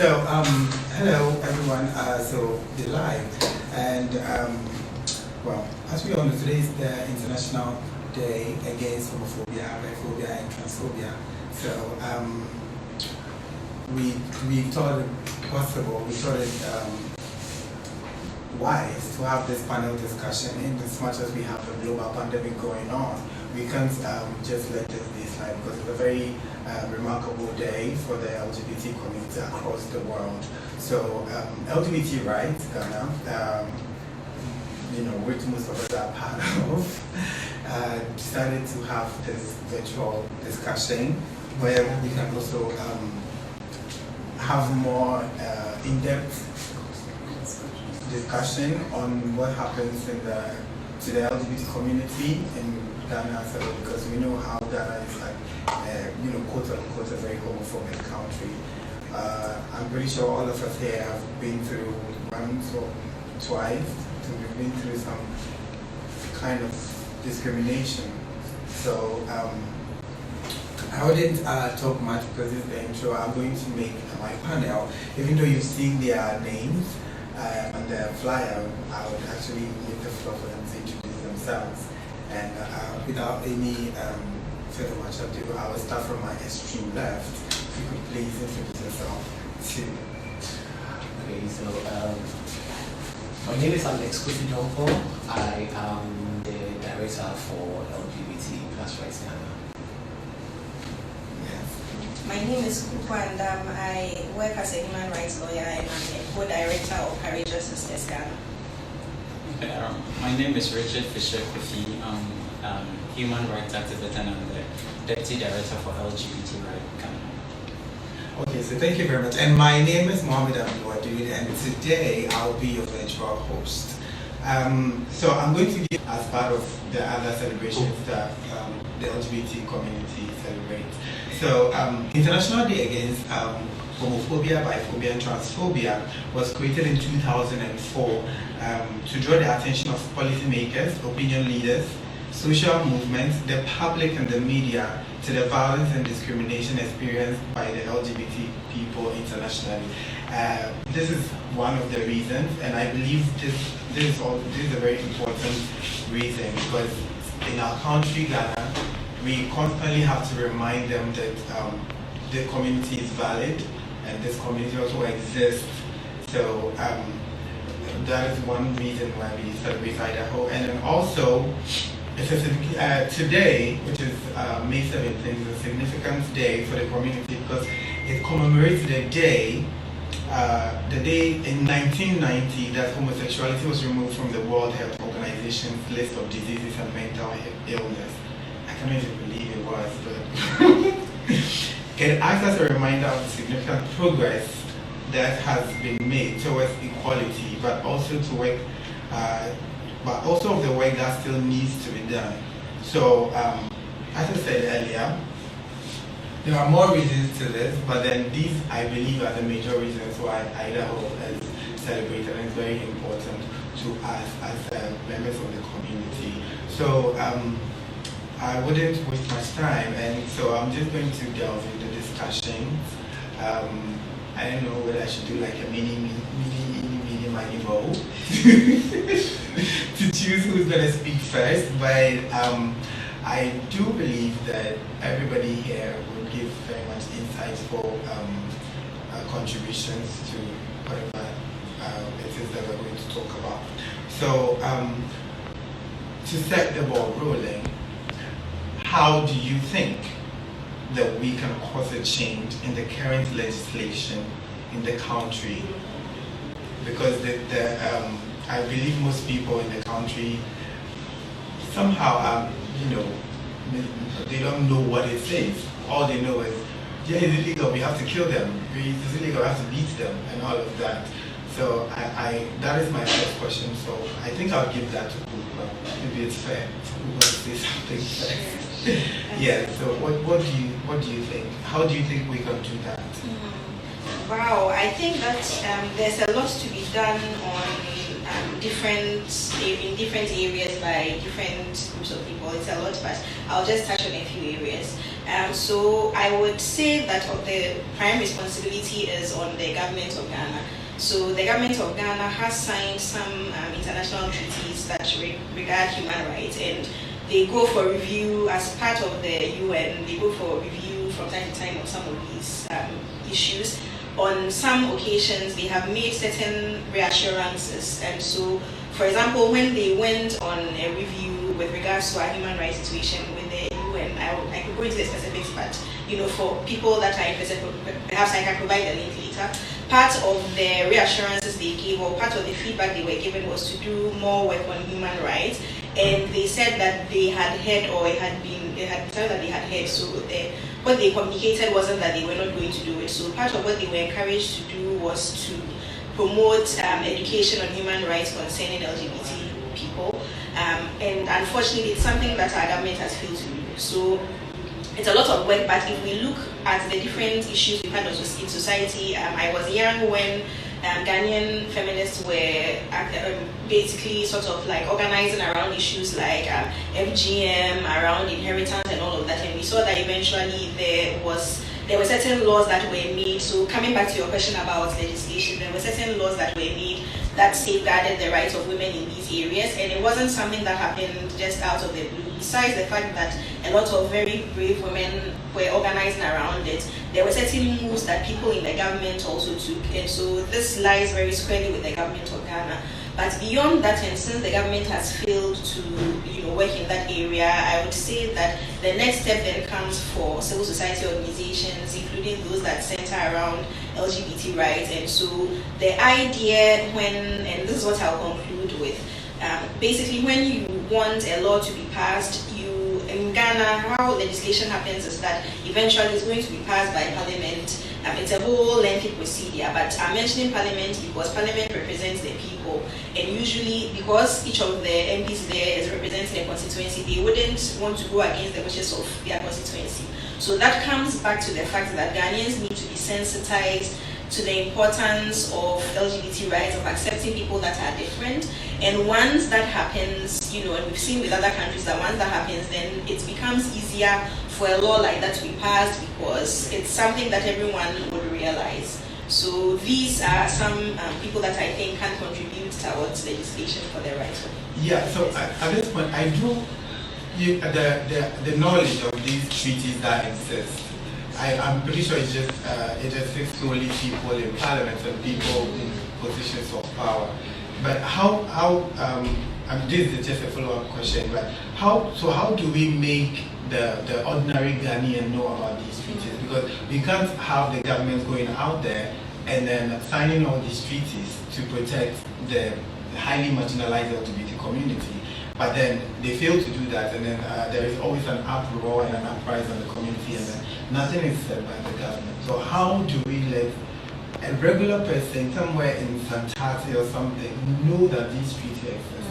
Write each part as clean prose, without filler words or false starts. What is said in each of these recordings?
So, hello everyone. So we're live, and well, as we all know, today is the International Day Against Homophobia, Biphobia, and Transphobia. So, we thought it possible. We thought it wise to have this panel discussion. In as much as we have a global pandemic going on, we can't just let this be slide because it's a very remarkable day for the LGBT community across the world. So LGBT rights, Ghana, which most of us are part of, decided to have this virtual discussion where we can also have more in-depth discussion on what happens to the LGBT community in Ghana, because we know how Ghana is like, quote unquote, a very homophobic country. I'm pretty sure all of us here have been through once or twice, so we've been through some kind of discrimination. So I wouldn't talk much because it's the intro. I'm going to make my panel, even though you've seen their names on the flyer, I would actually leave the floor for them to introduce themselves. And without any further much ado, I will start from my extreme left. If you could please introduce yourself too. Okay, so my name is Kofi Donkor. I am the director for LGBT plus rights Ghana. My name is Kuukuwa Andam. I work as a human rights lawyer and I'm the co-director of Courageous Sisters Ghana. Okay, my name is Richard Fischere, Kofi. I'm human rights activist and I'm the deputy director for LGBT rights Ghana. Okay, so thank you very much. And my name is Mohammed Abdul-Wadud, and today I'll be your virtual host. So I'm going to give, as part of the other celebrations that the LGBT community celebrates. So International Day Against Homophobia, Biphobia, and Transphobia was created in 2004 to draw the attention of policymakers, opinion leaders, social movements, the public, and the media to the violence and discrimination experienced by the LGBT people internationally. This is one of the reasons, and I believe this is a very important reason, because in our country, Ghana, we constantly have to remind them that the community is valid and this community also exists. So that is one reason why we celebrate Idaho. And then also, today, which is May 17th, is a significant day for the community because it commemorates the day in 1990 that homosexuality was removed from the World Health Organization's list of diseases and mental illness. I can't even believe it was, but it acts as a reminder of the significant progress that has been made towards equality, but also of the work that still needs to be done. So, as I said earlier, there are more reasons to this, but then these, I believe, are the major reasons why Idaho is celebrated, and it's very important to us as members of the community. So, I wouldn't waste much time, and so I'm just going to delve into discussions. I don't know whether I should do like a mini vote to choose who's going to speak first, but I do believe that everybody here will give very much insightful contributions to whatever it is that we're going to talk about. So to set the ball rolling, how do you think that we can cause a change in the current legislation in the country? Because I believe most people in the country somehow they don't know what it says. All they know is, yeah, it's illegal, we have to kill them. It's illegal, we have to beat them, and all of that. So that is my first question. So I think I'll give that to Kuukuwa. Maybe it's fair for Kuukuwa to say something first. Yeah. So what do you think? How do you think we can do that? Wow, I think that there's a lot to be done on in different areas by different groups of people. It's a lot, but I'll just touch on a few areas. So I would say that the prime responsibility is on the government of Ghana. So the government of Ghana has signed some international treaties that regard human rights, and they go for review as part of the UN. They go for review from time to time on some of these issues. On some occasions, they have made certain reassurances. And so, for example, when they went on a review with regards to our human rights situation with the UN, I could go into the specifics, but for people that are interested, perhaps I can provide a link later. Part of the reassurances they gave, or part of the feedback they were given, was to do more work on human rights. And they said that they had heard, or it had been decided that they had heard. So what they communicated wasn't that they were not going to do it. So part of what they were encouraged to do was to promote education on human rights concerning LGBT people. And unfortunately, it's something that our government has failed to do. So it's a lot of work, but if we look at the different issues we've had in society, I was young when Ghanaian feminists were basically sort of like organizing around issues like FGM, around inheritance and all of that, and we saw that eventually there were certain laws that were made. So coming back to your question about legislation, there were certain laws that were made that safeguarded the rights of women in these areas, and it wasn't something that happened just out of the blue. Besides the fact that a lot of very brave women were organizing around it, there were certain moves that people in the government also took, and so this lies very squarely with the government of Ghana. But beyond that, and since the government has failed to work in that area, I would say that the next step then comes for civil society organizations, including those that center around LGBT rights. And so the idea and this is what I'll conclude with, basically when you want a law to be passed, in Ghana, how legislation happens is that eventually it's going to be passed by Parliament. It's a whole lengthy procedure, but I'm mentioning Parliament because Parliament represents the people, and usually because each of the MPs there is representing a constituency, they wouldn't want to go against the wishes of their constituency. So that comes back to the fact that Ghanaians need to be sensitized to the importance of LGBT rights, of accepting people that are different. And once that happens, and we've seen with other countries that once that happens, then it becomes easier for a law like that to be passed because it's something that everyone would realize. So these are some people that I think can contribute towards legislation for their rights. Yeah, so at this point, I do, the knowledge of these treaties that exist, I'm pretty sure it just fits solely people in parliament and people in positions of power. But this is just a follow-up question, but how do we make the ordinary Ghanaian know about these treaties? Because we can't have the government going out there and then signing all these treaties to protect the highly marginalized LGBT community. But then they fail to do that, and then there is always an uproar and an uprising in the community, and then nothing is said by the government. So how do we let a regular person somewhere in Santati or something know that these treaties exist?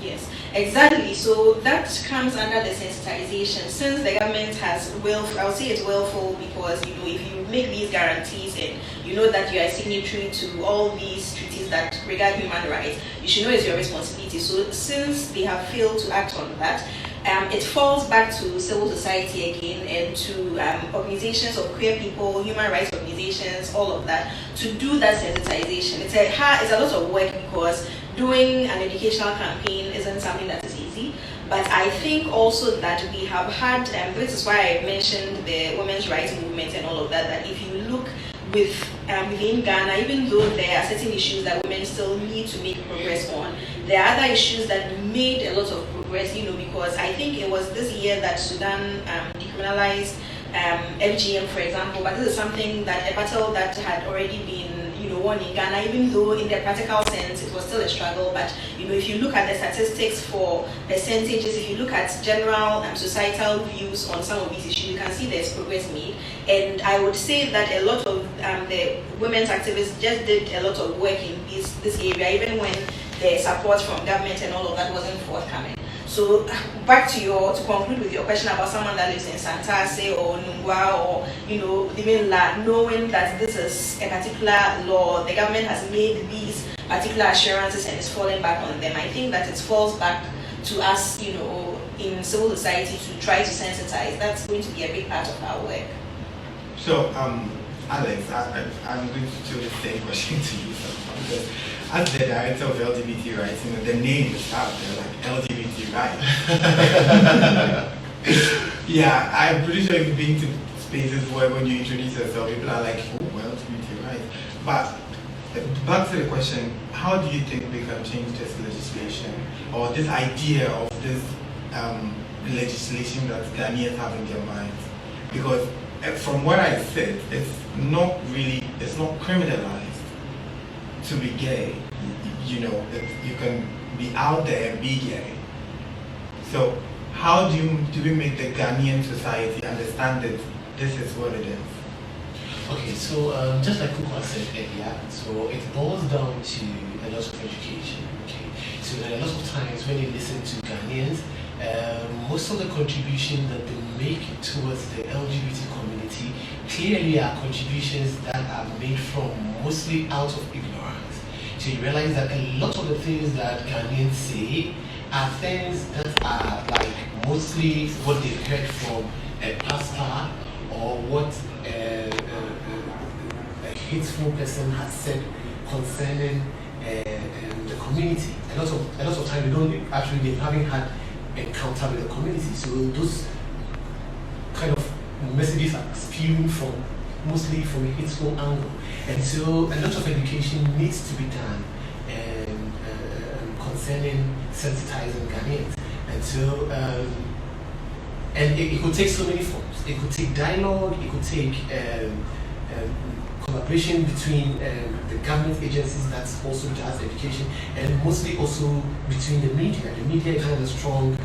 Yes, exactly. So that comes under the sensitization. Since the government has I would say it's willful because if you make these guarantees and you know that you are a signatory to all these treaties that regard human rights, you should know it's your responsibility. So since they have failed to act on that, it falls back to civil society again and to organizations of queer people, human rights organizations, all of that, to do that sensitization. It's a lot of work because doing an educational campaign isn't something that is easy. But I think also that we have had, this is why I mentioned the women's rights movement and all of that, that if you look within Ghana, even though there are certain issues that women still need to make progress on, there are other issues that made a lot of progress, because I think it was this year that Sudan decriminalized FGM, for example, but this is something that a battle that had already been won in Ghana, even though in the practical sense it was still a struggle. But if you look at the statistics for percentages, if you look at general societal views on some of these issues, you can see there's progress made. And I would say that a lot of the women's activists just did a lot of work in this area, even when the support from government and all of that wasn't forthcoming. So back to conclude with your question about someone that lives in Santase or Nungwa or even knowing that this is a particular law, the government has made these particular assurances and is falling back on them. I think that it falls back to us, in civil society to try to sensitize. That's going to be a big part of our work. So, Alex, I'm going to throw the same question to you because as the director of LGBT rights, the name is out there, like LGBT rights. Yeah, I'm pretty sure you've been to spaces where when you introduce yourself, people are like, oh, well, LGBT rights. But back to the question, how do you think we can change this legislation or this idea of this legislation that Ghanaians have in their minds? Because from where I sit, it's not criminalized to be gay. You can be out there and be gay. So how do we make the Ghanaian society understand that this is what it is? Okay, so just like Kuukuwa said earlier, so it boils down to a lot of education. Okay, so a lot of times when you listen to Ghanaians, most of the contributions that they make towards the LGBT community clearly are contributions that are made from mostly out of ignorance. So you realize that a lot of the things that Ghanaians say are things that are like mostly what they heard from a pastor or what a hateful person has said concerning the community. A lot of time they haven't had encounter with the community. So those kind of messages are spewing mostly from a hateful angle. And so a lot of education needs to be done concerning sensitizing Ghanaians. And so and it could take so many forms. It could take dialogue, it could take collaboration between the government agencies that's also does education, and mostly also between the media. The media is one of the strong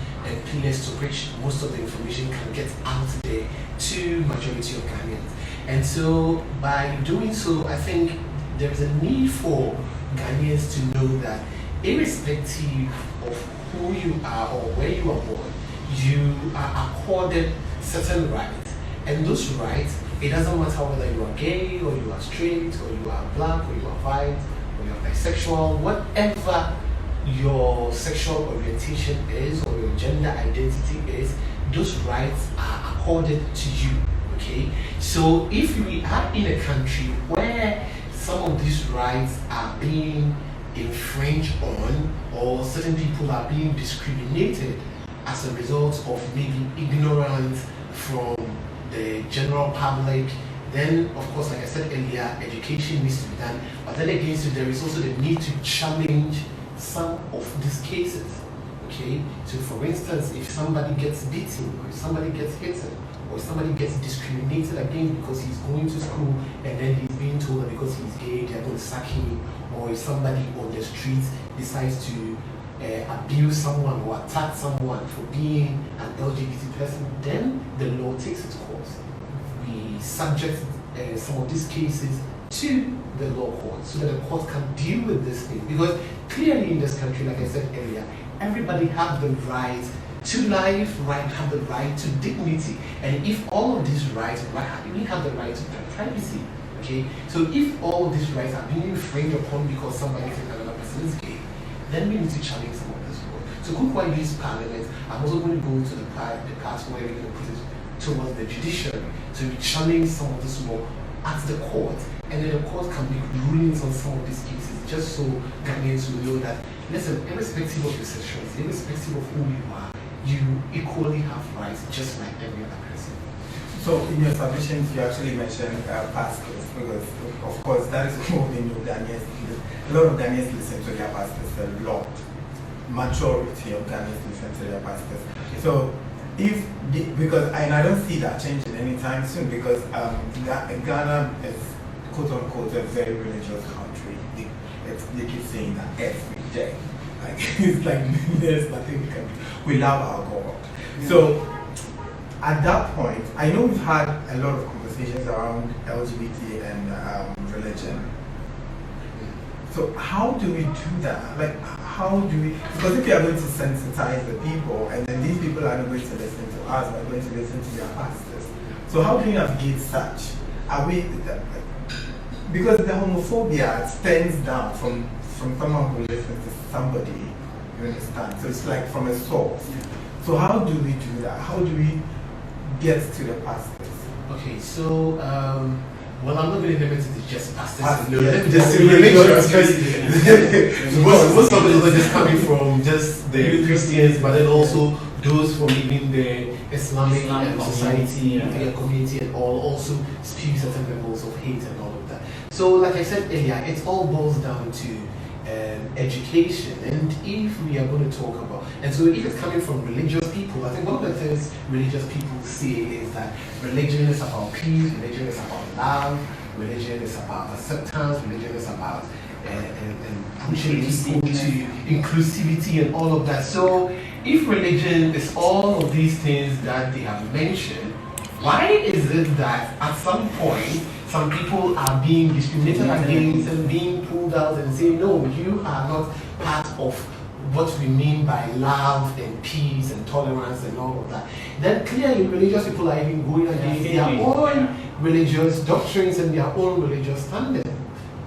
pillars to which most of the information can get out there to majority of Ghanaians. And so by doing so, I think there's a need for Ghanaians to know that irrespective of who you are or where you are born, you are accorded certain rights. And those rights, it doesn't matter whether you are gay or you are straight or you are black or you are white or you are bisexual, whatever your sexual orientation is or your gender identity is, those rights are accorded to you. Okay? So if we are in a country where some of these rights are being infringed on, or certain people are being discriminated as a result of maybe ignorance from the general public, then of course, like I said earlier, education needs to be done. But then again, so there is also the need to challenge some of these cases. Okay, so for instance, if somebody gets beaten, or if somebody gets hit, or if somebody gets discriminated again because he's going to school and then he's being told that because he's gay, they're going to sack him, or if somebody on the streets decides to abuse someone or attack someone for being an LGBT person, then the law takes its course. We subject some of these cases to the law court so that the court can deal with this thing. Because clearly in this country, like I said earlier, everybody has the right to life, have the right to dignity. And if all of these rights, we have the right to privacy. Okay? So if all of these rights are being infringed upon because somebody thinks another person is gay, then we need to challenge some of this law. So Kuukuwa used Parliament. I'm also going to go to the part where we're going to put it towards the judiciary. So we challenge some of this law at the court, and then the court can make rulings on some of these cases, just so Ghanaians will know that, listen, irrespective of your sexuality, irrespective of who you are, you equally have rights just like every other person. So in your submissions, you actually mentioned pastors, because of course that is more than your Ghanaians. A lot of Ghanaians listen to their pastors a lot. Majority of Ghanaians listen to their pastors. So and I don't see that changing anytime soon, because Ghana is quote unquote a very religious country. They keep saying that every day. Like it's like there's nothing we can do. We love our God. So at that point, I know we've had a lot of conversations around LGBT and religion. So how do we do that? Like, how do we? Because if you are going to sensitize the people, and then these people are not going to listen to us, but going to listen to their pastors. So how do we navigate such? Are we? Because the homophobia stems down from someone who listens to somebody. You understand? So it's like from a source. So how do we do that? How do we get to the pastors? Okay, so well, I'm not going to limit it to just pastors. No, let me just say religious, because most of it are just coming from just the Christians, but then also those from even the Islamic society, community, and all also spew certain levels of hate and all of that. So, like I said earlier, it all boils down to education, and if we are going to talk about, and so if it's coming from religious people, I think one of the things religious people say is that religion is about peace, religion is about love, religion is about acceptance, religion is about pushing people to inclusivity and all of that. So if religion is all of these things that they have mentioned, why is it that at some point some people are being discriminated against and being pulled out and say, no, you are not part of what we mean by love and peace and tolerance and all of that? Then clearly religious people are even going against their own religious doctrines and their own religious standards.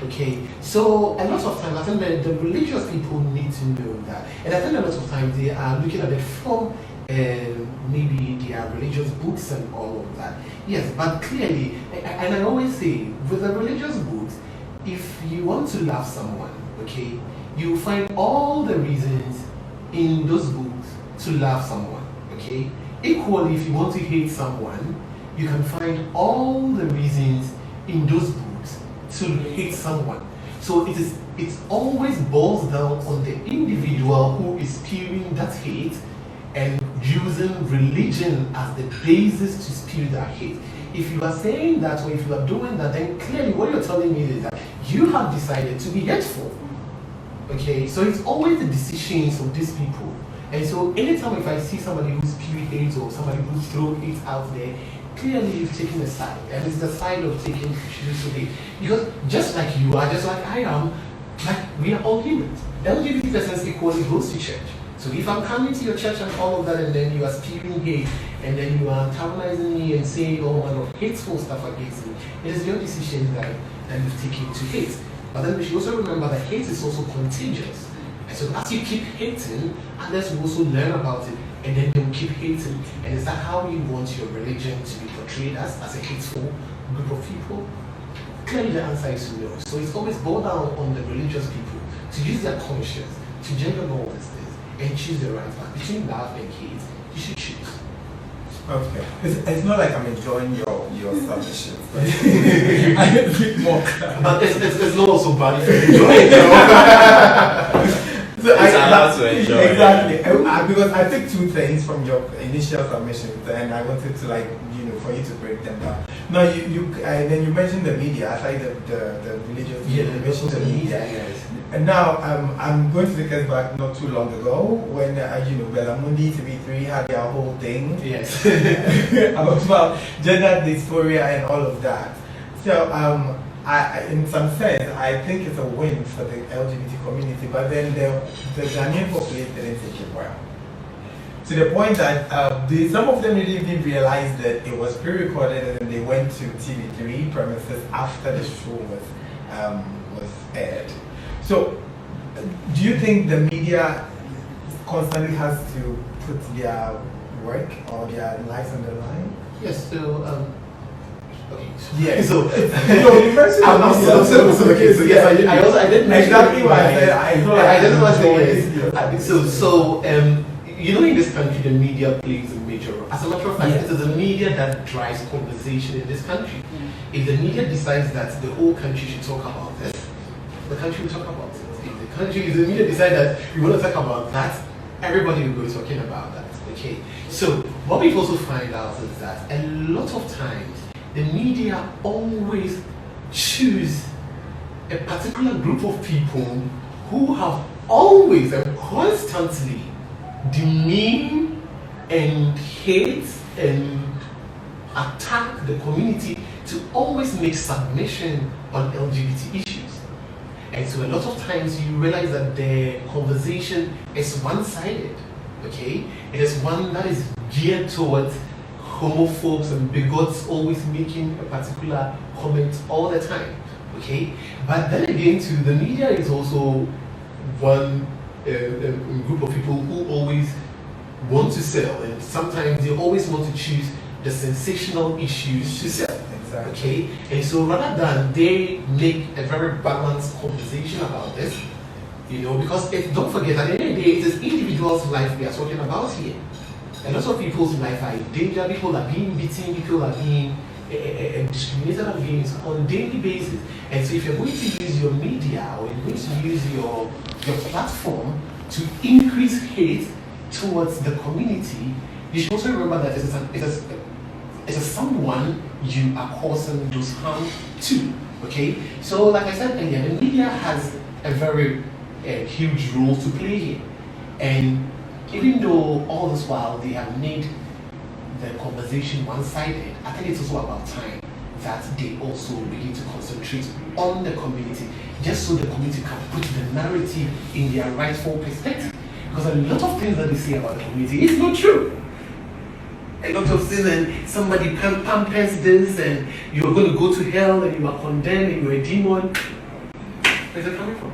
Okay, so a lot of times I think that the religious people need to know that, and I think a lot of times they are looking at it from maybe their religious books and all of that. Yes, but clearly, and I always say, with the religious books, if you want to love someone, okay, you find all the reasons in those books to love someone, okay? Equally, if you want to hate someone, you can find all the reasons in those books to hate someone. So it always boils down on the individual who is spewing that hate and using religion as the basis to spew that hate. If you are saying that, or if you are doing that, then clearly what you're telling me is that you have decided to be hateful. Okay, so it's always the decisions of these people. And so anytime if I see somebody who's spewing hate or somebody who's throwing hate out there, clearly you've taken a side, and it's the side of taking issues today. Because just like you are, just like I am, like we are all humans. LGBT persons equally goes to church. So if I'm coming to your church and all of that, and then you are spewing hate, and then you are antagonizing me and saying all manner of hateful stuff against me, it is your decision that you've taken to hate. But then we should also remember that hate is also contagious. And so as you keep hating, others will also learn about it, and then they will keep hating. And is that how you want your religion to be portrayed as a hateful group of people? Clearly the answer is no. So it's always boiled down on the religious people to use their conscience, to gender all these things, and choose the right path. Between love and hate, you should choose. Okay. It's not like I'm enjoying your submission. I need a bit more. But it's not also bad if you enjoy it. So it's allowed to enjoy. Exactly. Because I took two things from your initial submissions, and I wanted to for you to break them down. Now then you mentioned the media. I like the religious. Yeah, you mentioned the media. Yes. And now I'm going to take us back not too long ago when Belamundi TV3 had their whole thing. Yes. about gender dysphoria and all of that. So I in some sense I think it's a win for the LGBT community, but then the Ghanaian population didn't take it well. To the point that some of them didn't even realize that it was pre-recorded, and then they went to TV3 premises after the show was aired. So, do you think the media constantly has to put their work or their lives on the line? Yes. So okay. Yeah. So you mentioned okay. So yes, I did mention exactly what I said. I just want to say yes. So in this country, the media plays a major role. As a matter of fact, it is the media that drives conversation in this country. If the media decides that the whole country should talk about this, the country will talk about it. If the media decide that we want to talk about that, everybody will be talking about that. Okay. So what we also find out is that a lot of times the media always choose a particular group of people who have always and constantly demean and hate and attack the community to always make submission on LGBT issues. And so a lot of times you realize that the conversation is one-sided, okay? It is one that is geared towards homophobes and bigots always making a particular comment all the time, okay? But then again too, the media is also one group of people who always want to sell, and sometimes they always want to choose the sensational issues to sell. Exactly. Okay, and so rather than they make a very balanced conversation about this, because don't forget, at the end of the day, it is individuals' life we are talking about here. A lot of people's life are in danger. People are being beaten. People are being discriminated against on a daily basis. And so if you're going to use your media or you're going to use your platform to increase hate towards the community, you should also remember that it is someone you are causing those harm to. Okay? So like I said earlier, the media has a very huge role to play here. And even though all this while they have made the conversation one-sided, I think it's also about time that they also begin to concentrate on the community, just so the community can put the narrative in their rightful perspective. Because a lot of things that they say about the community is not true. A lot of things, and somebody pampers this, and you're going to go to hell, and you are condemned, and you're a demon. Where's it coming from?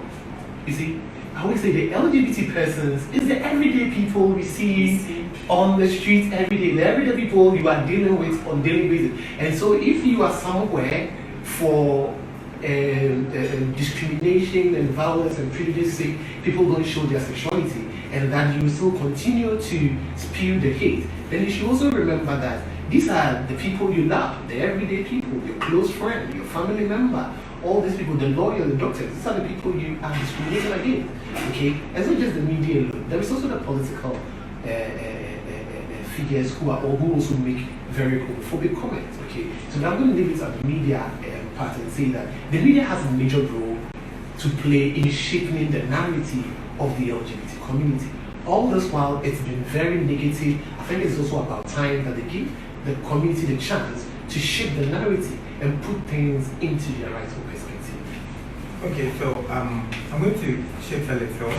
You see, I always say the LGBT persons is the everyday people we see on the streets every day. The everyday people you are dealing with on a daily basis. And so if you are somewhere for discrimination and violence and prejudice sake, people don't show their sexuality, and that you still continue to spew the hate, then you should also remember that these are the people you love, the everyday people, your close friend, your family member, all these people, the lawyer, the doctors, these are the people you are discriminating against. Okay? And it's not just the media alone. There is also the political figures who also make very homophobic comments. Okay? So now I'm going to leave it at the media part and say that the media has a major role to play in shaping the narrative of the LGBT community. All this while it's been very negative, I think it's also about time that they give the community the chance to shape the narrative and put things into their rightful perspective. Okay, so I'm going to shift a little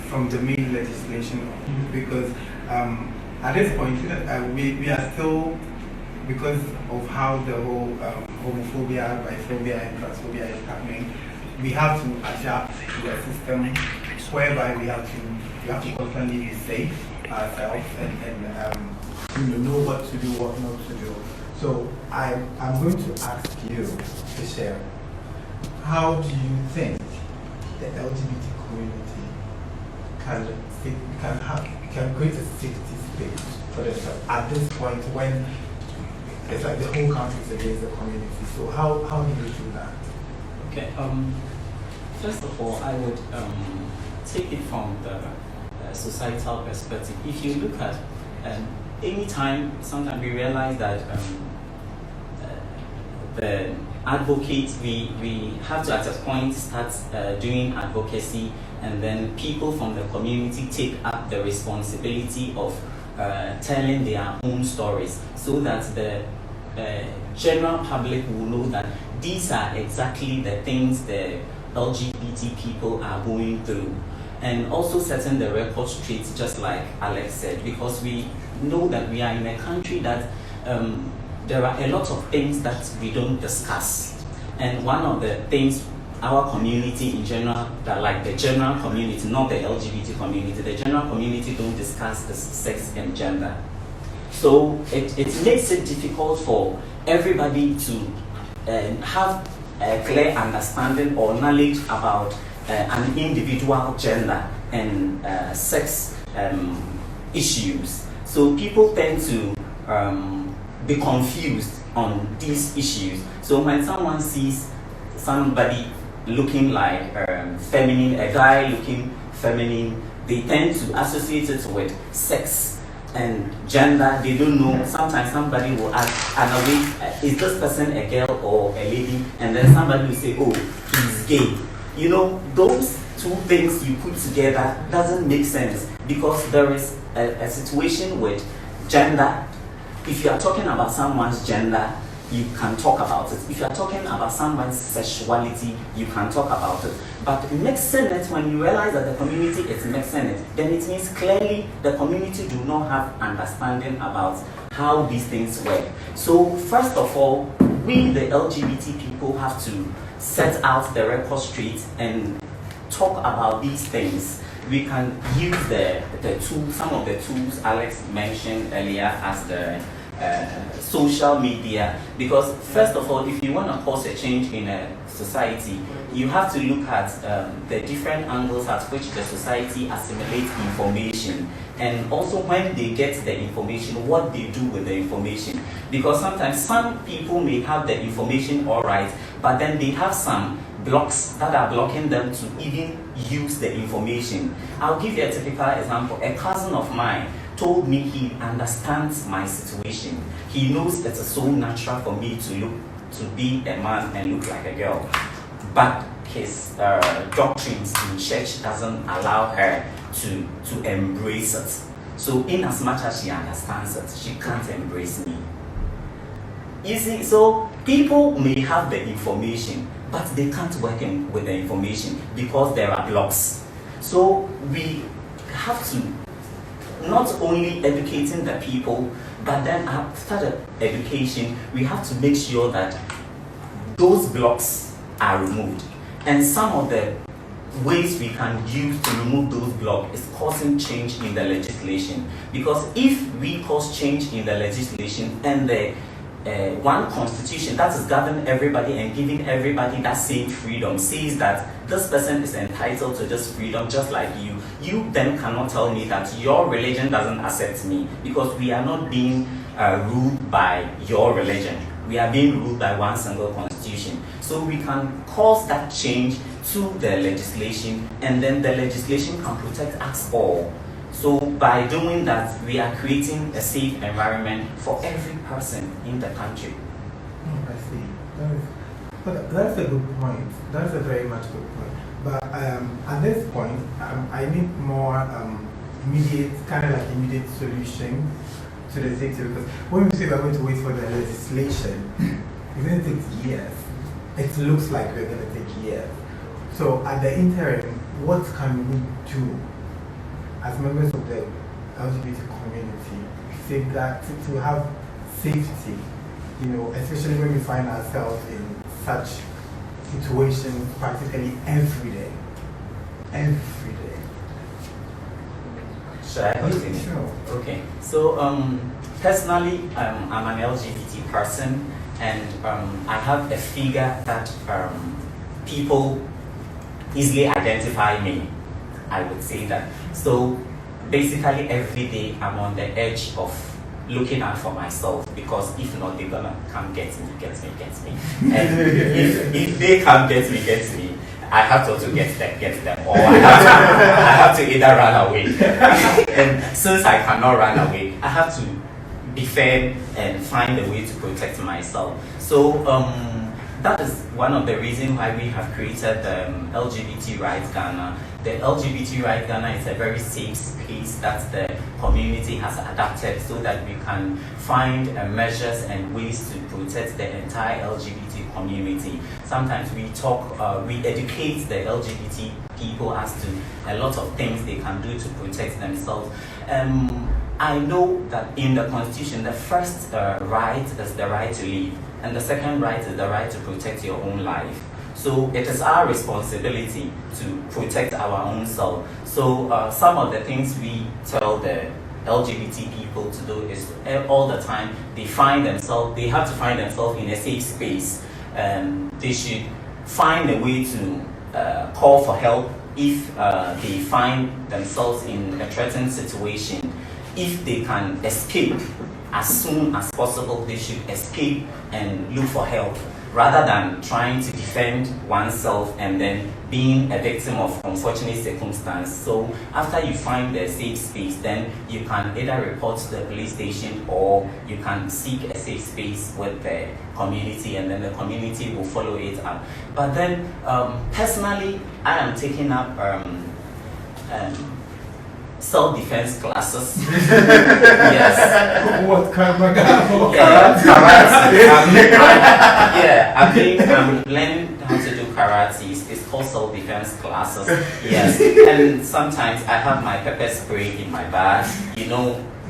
from the main legislation because at this point we are still, because of how the whole homophobia, biphobia, and transphobia is happening, we have to adapt to a system whereby we have to constantly be safe ourselves and know what to do, what not to do. So I'm going to ask you, Fischere, how do you think the LGBT community can create a safety space for themselves at this point when it's like the whole country is against the community? So how do you do that? Okay. First of all, I would take it from the societal perspective. If you look at anytime, sometimes we realize that the advocates, we have to at a point start doing advocacy, and then people from the community take up the responsibility of telling their own stories, so that the general public will know that these are exactly the things the LGBT people are going through. And also setting the record straight, just like Alex said, because we know that we are in a country that there are a lot of things that we don't discuss. And one of the things our community in general, that like the general community, not the LGBT community, the general community don't discuss the sex and gender. So it makes it difficult for everybody to have a clear understanding or knowledge about an individual gender and sex issues. So people tend to be confused on these issues. So when someone sees somebody looking like feminine, a guy looking feminine, they tend to associate it with sex and gender. They don't know. Sometimes somebody will ask, is this person a girl or a lady? And then somebody will say, oh, he's gay. You know, those two things you put together doesn't make sense, because there is a situation with gender. If you are talking about someone's gender, you can talk about it. If you are talking about someone's sexuality, you can talk about it. But mixing it, when you realize that the community is mixing it, then it means clearly the community do not have understanding about how these things work. So first of all, we the LGBT people have to set out the record straight and talk about these things. we can use the tools, some of the tools Alex mentioned earlier as the social media, because first of all, if you want to cause a change in a society, you have to look at the different angles at which the society assimilates information, and also when they get the information, what they do with the information. Because sometimes some people may have the information all right, but then they have some blocks that are blocking them to even use the information. I'll give you a typical example. A cousin of mine told me he understands my situation. He knows it's so natural for me to be a man and look like a girl, but his doctrines in church doesn't allow her to embrace it. So in as much as she understands it, she can't embrace me. You see, so people may have the information, but they can't work with the information because there are blocks. So we have to not only educating the people, but then after the education, we have to make sure that those blocks are removed. And some of the ways we can use to remove those blocks is causing change in the legislation. Because if we cause change in the legislation and the one constitution that is governing everybody and giving everybody that same freedom says that this person is entitled to this freedom just like you then cannot tell me that your religion doesn't accept me, because we are not being ruled by your religion. We are being ruled by one single constitution. So we can cause that change to the legislation, and then the legislation can protect us all. So by doing that, we are creating a safe environment for every person in the country. I see. That's a good point. That's a very much good point. But at this point, I need more immediate solution to the situation. Because when we say we're going to wait for the legislation, it's going to take years. It looks like we're going to take years. So at the interim, what can we do as members of the LGBT community to have safety, especially when we find ourselves in such situations, practically every day? Every day. Should I continue? Sure. Okay. So personally, I'm an LGBT person, and I have a figure that people easily identify me. I would say that. So basically every day I'm on the edge of looking out for myself, because if not, they're gonna come get me. And if they come get me, I have to also get them, or I have to either run away. And since I cannot run away, I have to defend and find a way to protect myself. So that is one of the reasons why we have created the LGBT Rights Ghana. The LGBT Rights Ghana is a very safe space that the community has adapted so that we can find measures and ways to protect the entire LGBT community. Sometimes we educate the LGBT people as to a lot of things they can do to protect themselves. I know that in the Constitution, the first right is the right to live, and the second right is the right to protect your own life. So it is our responsibility to protect our own self. So some of the things we tell the LGBT people to do is all the time they have to find themselves in a safe space. They should find a way to call for help if they find themselves in a threatened situation. If they can escape as soon as possible, they should escape and look for help, rather than trying to defend oneself and then being a victim of unfortunate circumstance. So after you find the safe space, then you can either report to the police station, or you can seek a safe space with the community, and then the community will follow it up. But then personally, I am taking up self-defense classes. Yes. What kind of karate? I'm learning how to do karate. It's called self-defense classes. Yes. And sometimes I have my pepper spray in my bag.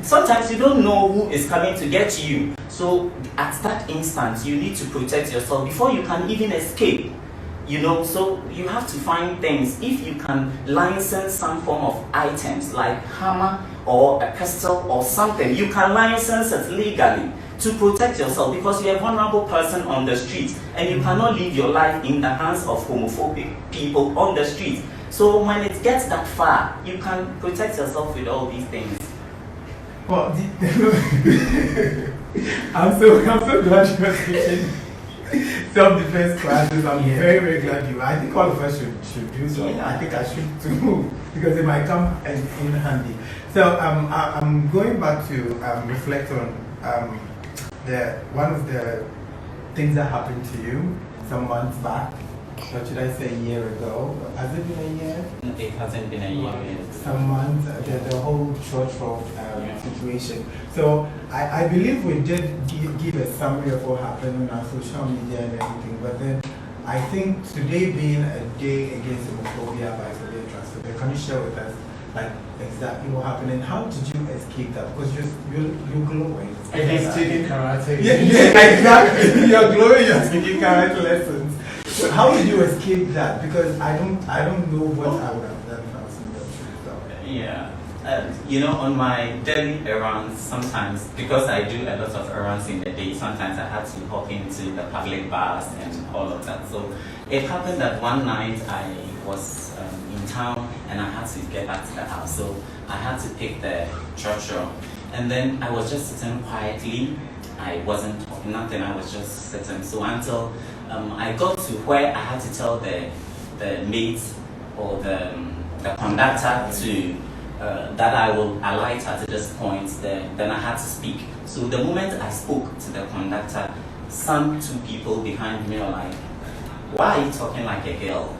Sometimes you don't know who is coming to get you. So at that instant, you need to protect yourself before you can even escape. You know, so you have to find things. If you can license some form of items like hammer or a pistol or something, you can license it legally to protect yourself, because you're a vulnerable person on the street and you cannot live your life in the hands of homophobic people on the street. So when it gets that far, you can protect yourself with all these things. Well, I'm so glad you are teaching self-defense classes. I'm very, very glad you are. I think all of us should do so. I think I should too, because it might come in handy. So I'm going back to reflect on one of the things that happened to you some months back. What should I say, a year ago? Has it been a year? It hasn't been a year yet. Some months, the whole church road situation. So I believe we did give a summary of what happened on our social media and everything, but then I think today being a day against homophobia, biphobia, and transphobia, can you share with us like exactly what happened and how did you escape that? Because you're glowing. And he's taking karate. Yeah, exactly. You're glowing, you're taking karate lessons. So how did you escape that? Because I don't know what I would have done if I was in your shoes. Yeah. You know, on my daily errands, sometimes, because I do a lot of errands in the day, sometimes I had to hop into the public bus and all of that. So it happened that one night I was in town and I had to get back to the house. So I had to pick the church road. And then I was just sitting quietly. I wasn't talking nothing, I was just sitting. So until I got to where I had to tell the mates or the conductor to that I will alight at this point, then I had to speak. So the moment I spoke to the conductor, some two people behind me were like, "Why are you talking like a girl?"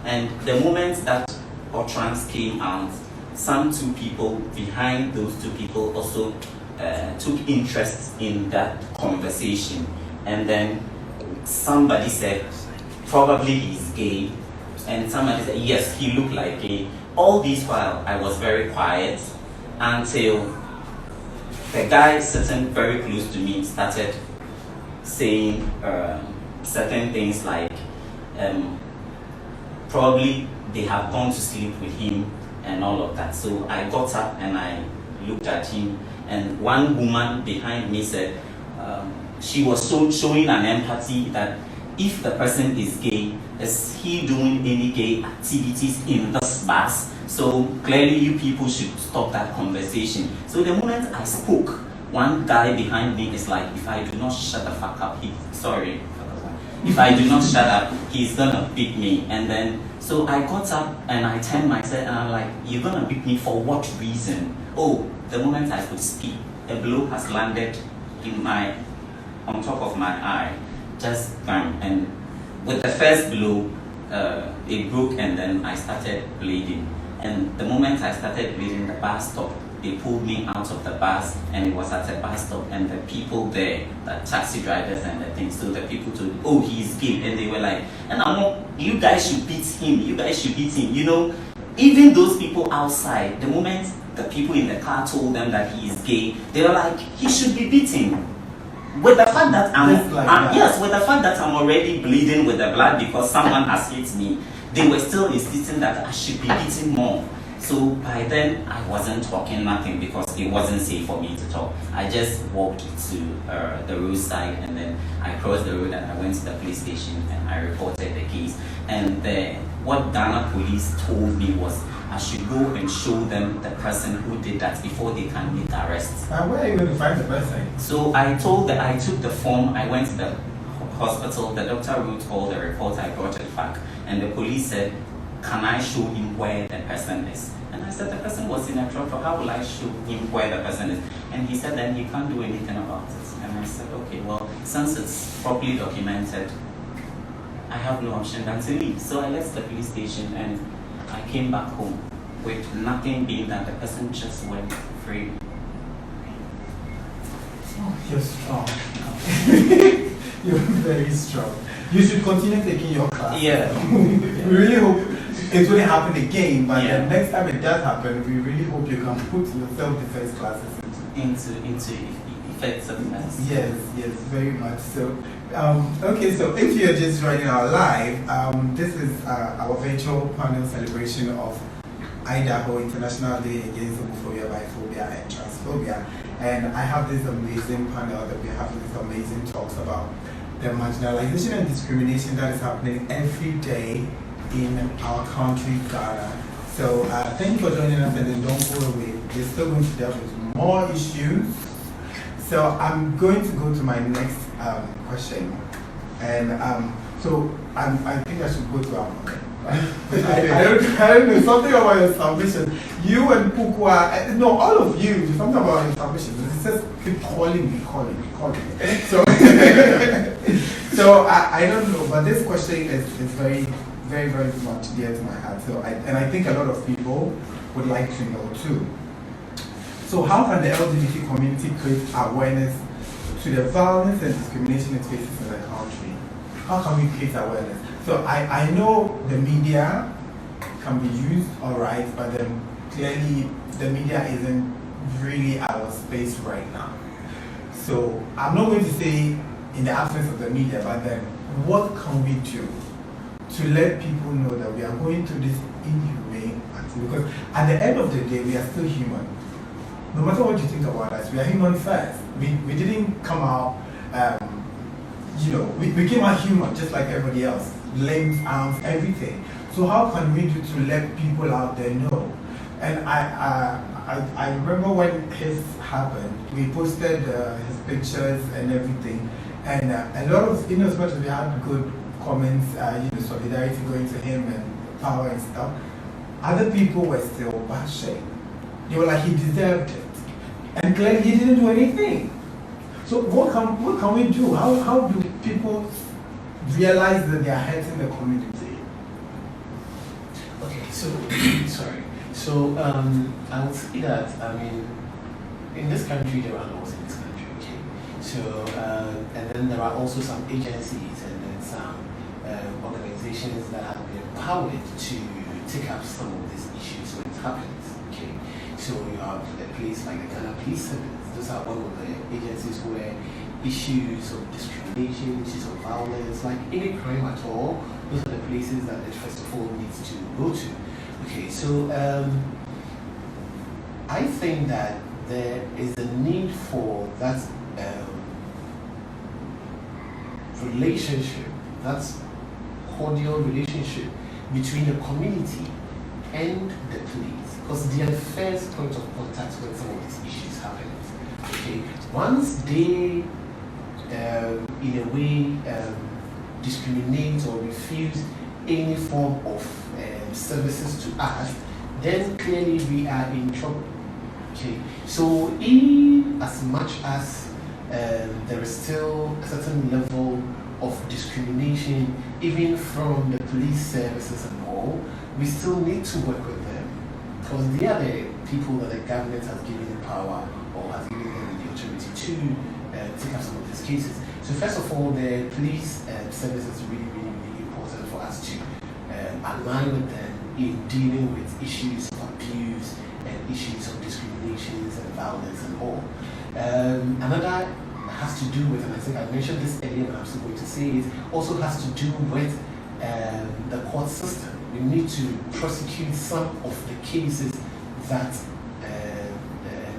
And the moment that utterance came out, some two people behind those two people also took interest in that conversation. And then somebody said, probably he's gay. And somebody said, yes, he looked like gay. All this while, I was very quiet until the guy sitting very close to me started saying certain things like, probably they have gone to sleep with him and all of that. So I got up and I looked at him, and one woman behind me said, she was showing an empathy that if the person is gay, is he doing any gay activities in this bus? So clearly you people should stop that conversation. So the moment I spoke, one guy behind me is like, if I do not shut the fuck up, if I do not shut up, he's gonna beat me. And then, so I got up and I turned myself and I'm like, you're gonna beat me for what reason? Oh, the moment I could speak, a blow has landed on top of my eye, just bang. And with the first blow, it broke and then I started bleeding. And the moment I started bleeding, the bus stopped. They pulled me out of the bus and it was at a bus stop, and the people there, the taxi drivers and the things, so the people told me, oh, he's gay. And they were like, and I'm like, you guys should beat him, You know, even those people outside, the moment the people in the car told them that he is gay, they were like, he should be beaten. With the fact that with the fact that I'm already bleeding with the blood because someone has hit me, they were still insisting that I should be beaten more. So by then I wasn't talking nothing because it wasn't safe for me to talk. I just walked to the roadside and then I crossed the road and I went to the police station and I reported the case. And what Ghana police told me was I should go and show them the person who did that before they can make arrests. And where are you going to find the person? So I took the form, I went to the hospital, the doctor wrote all the report, I brought it back, and the police said, can I show him where the person is? And I said, the person was in a truck, how will I show him where the person is? And he said, then he can't do anything about it. And I said, okay, well, since it's properly documented, I have no option than to leave. So I left the police station and I came back home with nothing being that the person just went free. Oh, you're strong. You're very strong. You should continue taking your class. Yeah. We really hope it won't happen again, but the next time it does happen, we really hope you can put your self-defense classes into if effectiveness. Yes, very much so. Okay, so if you're just joining our live, this is our virtual panel celebration of IDAHOT International Day Against Homophobia, Biphobia, and Transphobia. And I have this amazing panel that we're having these amazing talks about the marginalization and discrimination that is happening every day in our country, Ghana. So thank you for joining us, and then don't go away. We're still going to delve into more issues. So I'm going to go to my next question. And so I think I should go to our I don't know, something about your submission. You and Kuukuwa, no, all of you, something about your submission. It says keep calling me. So, so I don't know, but this question is very, very, very much dear to my heart. So I think a lot of people would like to know too. So how can the LGBT community create awareness to the violence and discrimination it faces in the country? How can we create awareness? So I know the media can be used, all right, but then clearly the media isn't really our space right now. So I'm not going to say in the absence of the media, but then what can we do to let people know that we are going through this inhumane activity? Because at the end of the day, we are still human. No matter what you think about us, we are human first. We didn't come out, we came out human just like everybody else. Limbs, arms, everything. So how can we do to let people out there know? And I remember when his happened, we posted his pictures and everything, and a lot of, as much as we had good comments, solidarity going to him and power and stuff, other people were still bashing. They were like, he deserved it, and clearly he didn't do anything. So what can we do? How do people realize that they are hurting the community? Okay, so sorry. So I would say that in this country there are laws in this country. Okay, so and then there are also some agencies and then some organizations that have been empowered to take up some of these issues when it happens. Okay, so you have a place like the Ghana Police Service. Those are one of the agencies where issues of discrimination, issues of violence, like any crime at all, those are the places that it first of all needs to go to. Okay, so I think that there is a need for that relationship, that's cordial relationship between the community and the police, because they are the first point of contact when some of these issues happen. Okay, once they in a way discriminate or refuse any form of services to us, then clearly we are in trouble. Okay, so in as much as there is still a certain level of discrimination even from the police services and all, we still need to work with them, because they are the people that the government has given the power or has given them the authority to take up some of these cases. So first of all, the police service is really, really, really important for us to align with them in dealing with issues of abuse and issues of discriminations and violence and all. Another has to do with, and I think I mentioned this earlier, but I'm still going to say it, also has to do with the court system. We need to prosecute some of the cases that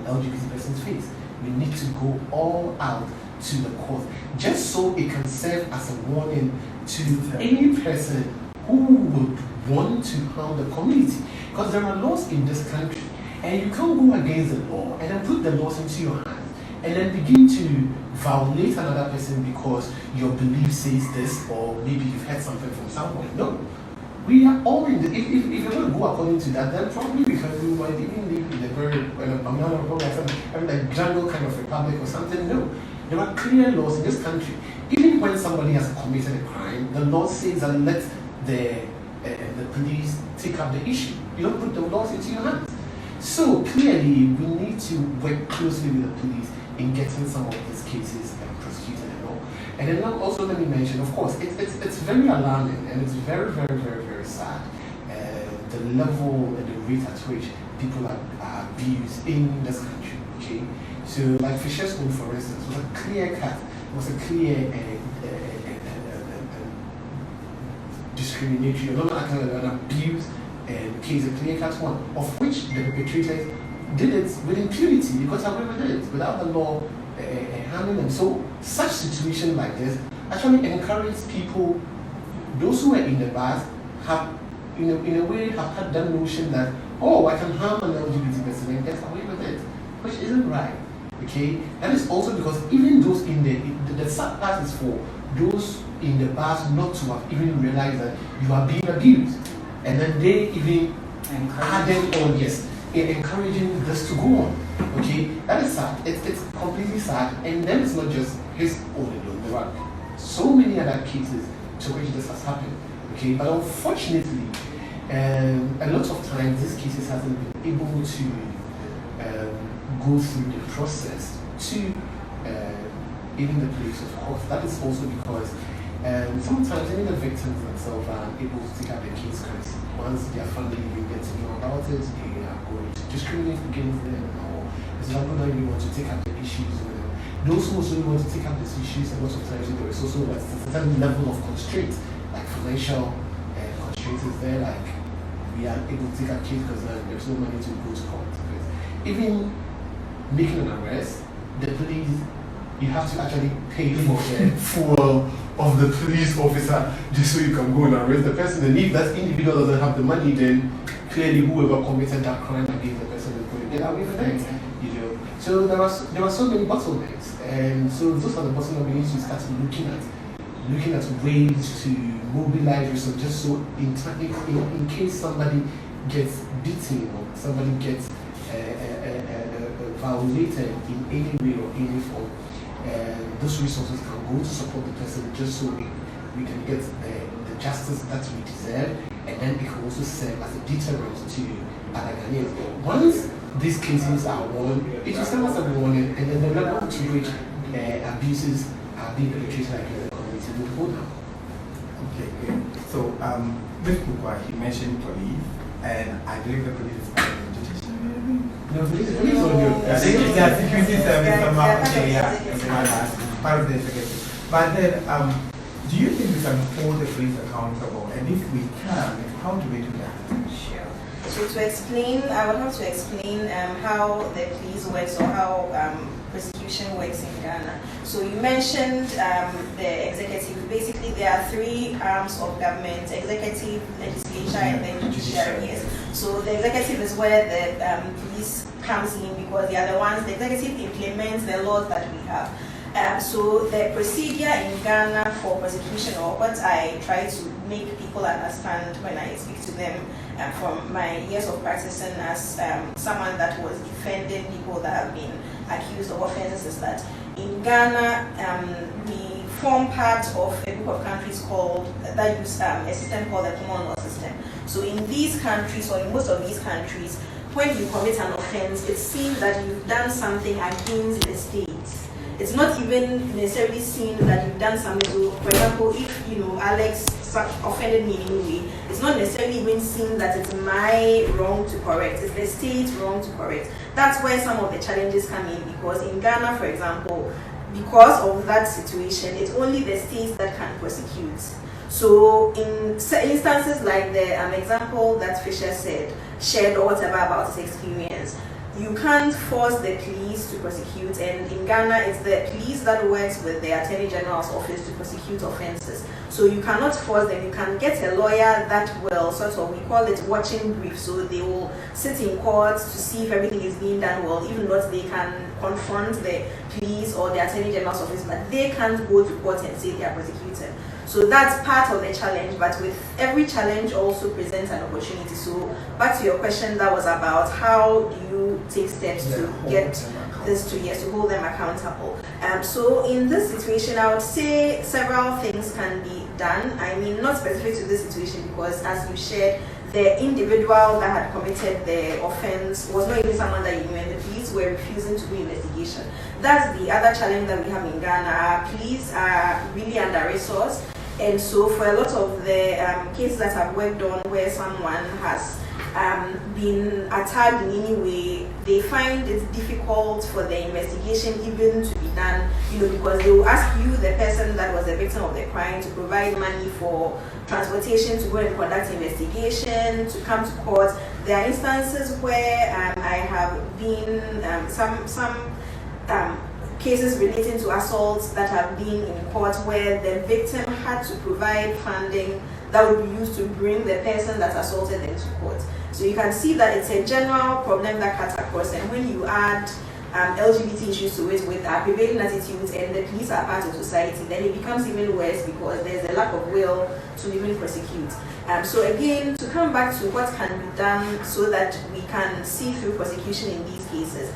LGBT persons face. We need to go all out to the court, just so it can serve as a warning to any person who would want to harm the community. Because there are laws in this country, and you can't go against the law and then put the laws into your hands and then begin to violate another person because your belief says this, or maybe you've heard something from someone. No. We are all in the, if you're going to go according to that, then probably because we might even live in a very, like jungle kind of republic or something. No. There are clear laws in this country. Even when somebody has committed a crime, the law says that let the police take up the issue. You don't put the laws into your hands. So clearly, we need to work closely with the police in getting some of these cases prosecuted and all. And then also let me mention, of course, it's very alarming and it's very, very, very, very sad. The level and the rate at which people are abused in this country. Okay, So, like Fischere's own, for instance, was a clear cut, was a clear discriminatory, or not an abuse case, a clear cut one, of which the perpetrators did it with impunity because our women did it without the law harming them. So, such situation like this actually encourages people, those who are in the bars, have in a way have had that notion that, oh, I can harm an LGBT person and get away with it, which isn't right. Okay, that is also because even those in the sad part is for those in the bars not to have even realized that you are being abused, and then they even added on, yes, encouraging this to go on. Okay, that is sad. It's completely sad, and then it's not just his own alone. There are so many other cases to which this has happened. Okay, but unfortunately, a lot of times these cases hasn't been able to go through the process to even the place of court. That is also because sometimes even the victims themselves are able to take up the case because once their family even gets to know about it, they are going to discriminate against them, or it's not going to want to take up the issues with them. Those who also want to take up these issues, a lot of times there is also a certain level of constraint, like financial constraints is there, like we are able to take up case because there's no money to go to court. Because even making an arrest, the police, you have to actually pay for the fuel of the police officer just so you can go and arrest the person. And if that individual doesn't have the money, then clearly whoever committed that crime against the person is going to get away with it. You know, so there are so many bottlenecks, and so those are the bottlenecks we need to start looking at ways to mobilize resources, just so in case somebody gets beaten or somebody gets violated in any way or any form, those resources can go to support the person just so we can get the justice that we deserve, and then it can also serve as a deterrent to other Ghanaians. Once these cases are won, it will serve as a warning, and then the level to which abuses are being perpetrated like in the community will go down. Okay, great. So, with Kuukuwa, he mentioned police, and I believe the police is part of the judiciary. No, police on your security service somehow. Okay, yeah, part of the executive. But then, do you think we can hold the police accountable? And if we can, how do we do that? Sure. So to explain, I would have to explain how the police works, or how prosecution works in Ghana. So you mentioned the executive. Basically, there are three arms of government: executive, legislature, and then judiciary. Yes. So the executive is where the police comes in, because they are the ones. The executive implements the laws that we have. So the procedure in Ghana for prosecution, or what I try to make people understand when I speak to them from my years of practicing as someone that was defending people that have been accused of offenses, is that in Ghana we form part of a group of countries that use a system called the common law system. So in these countries, or in most of these countries, when you commit an offense, it's seen that you've done something against the state. It's not even necessarily seen that you've done something. So, for example, if Alex offended me in any way, it's not necessarily even seen that it's my wrong to correct. It's the state's wrong to correct. That's where some of the challenges come in, because in Ghana, for example, because of that situation, it's only the states that can prosecute. So in instances like the example that Fischere shared or whatever about his experience, you can't force the police to prosecute, and in Ghana it's the police that works with the Attorney General's office to prosecute offences. So you cannot force them. You can get a lawyer that will we call it watching brief, so they will sit in court to see if everything is being done well. Even not, they can confront the police or the Attorney General's office, but they can't go to court and say they are prosecuted. So that's part of the challenge, but with every challenge also presents an opportunity. So back to your question that was about how do you take steps to get this to hold them accountable. So in this situation, I would say several things can be done. I mean, not specific to this situation, because as you shared, the individual that had committed the offense was not even someone that you knew, and the police were refusing to do investigation. That's the other challenge that we have in Ghana. Our police are really under-resourced. And so for a lot of the cases that I've worked on where someone has been attacked in any way, they find it difficult for the investigation even to be done, because they will ask you, the person that was the victim of the crime, to provide money for transportation to go and conduct investigation, to come to court. There are instances where I have been some cases relating to assaults that have been in court where the victim had to provide funding that would be used to bring the person that assaulted them to court. So you can see that it's a general problem that cuts across, and when you add LGBT issues to it with our prevailing attitudes, and the police are part of society, then it becomes even worse because there's a lack of will to even prosecute. So again, to come back to what can be done so that we can see through prosecution in these cases,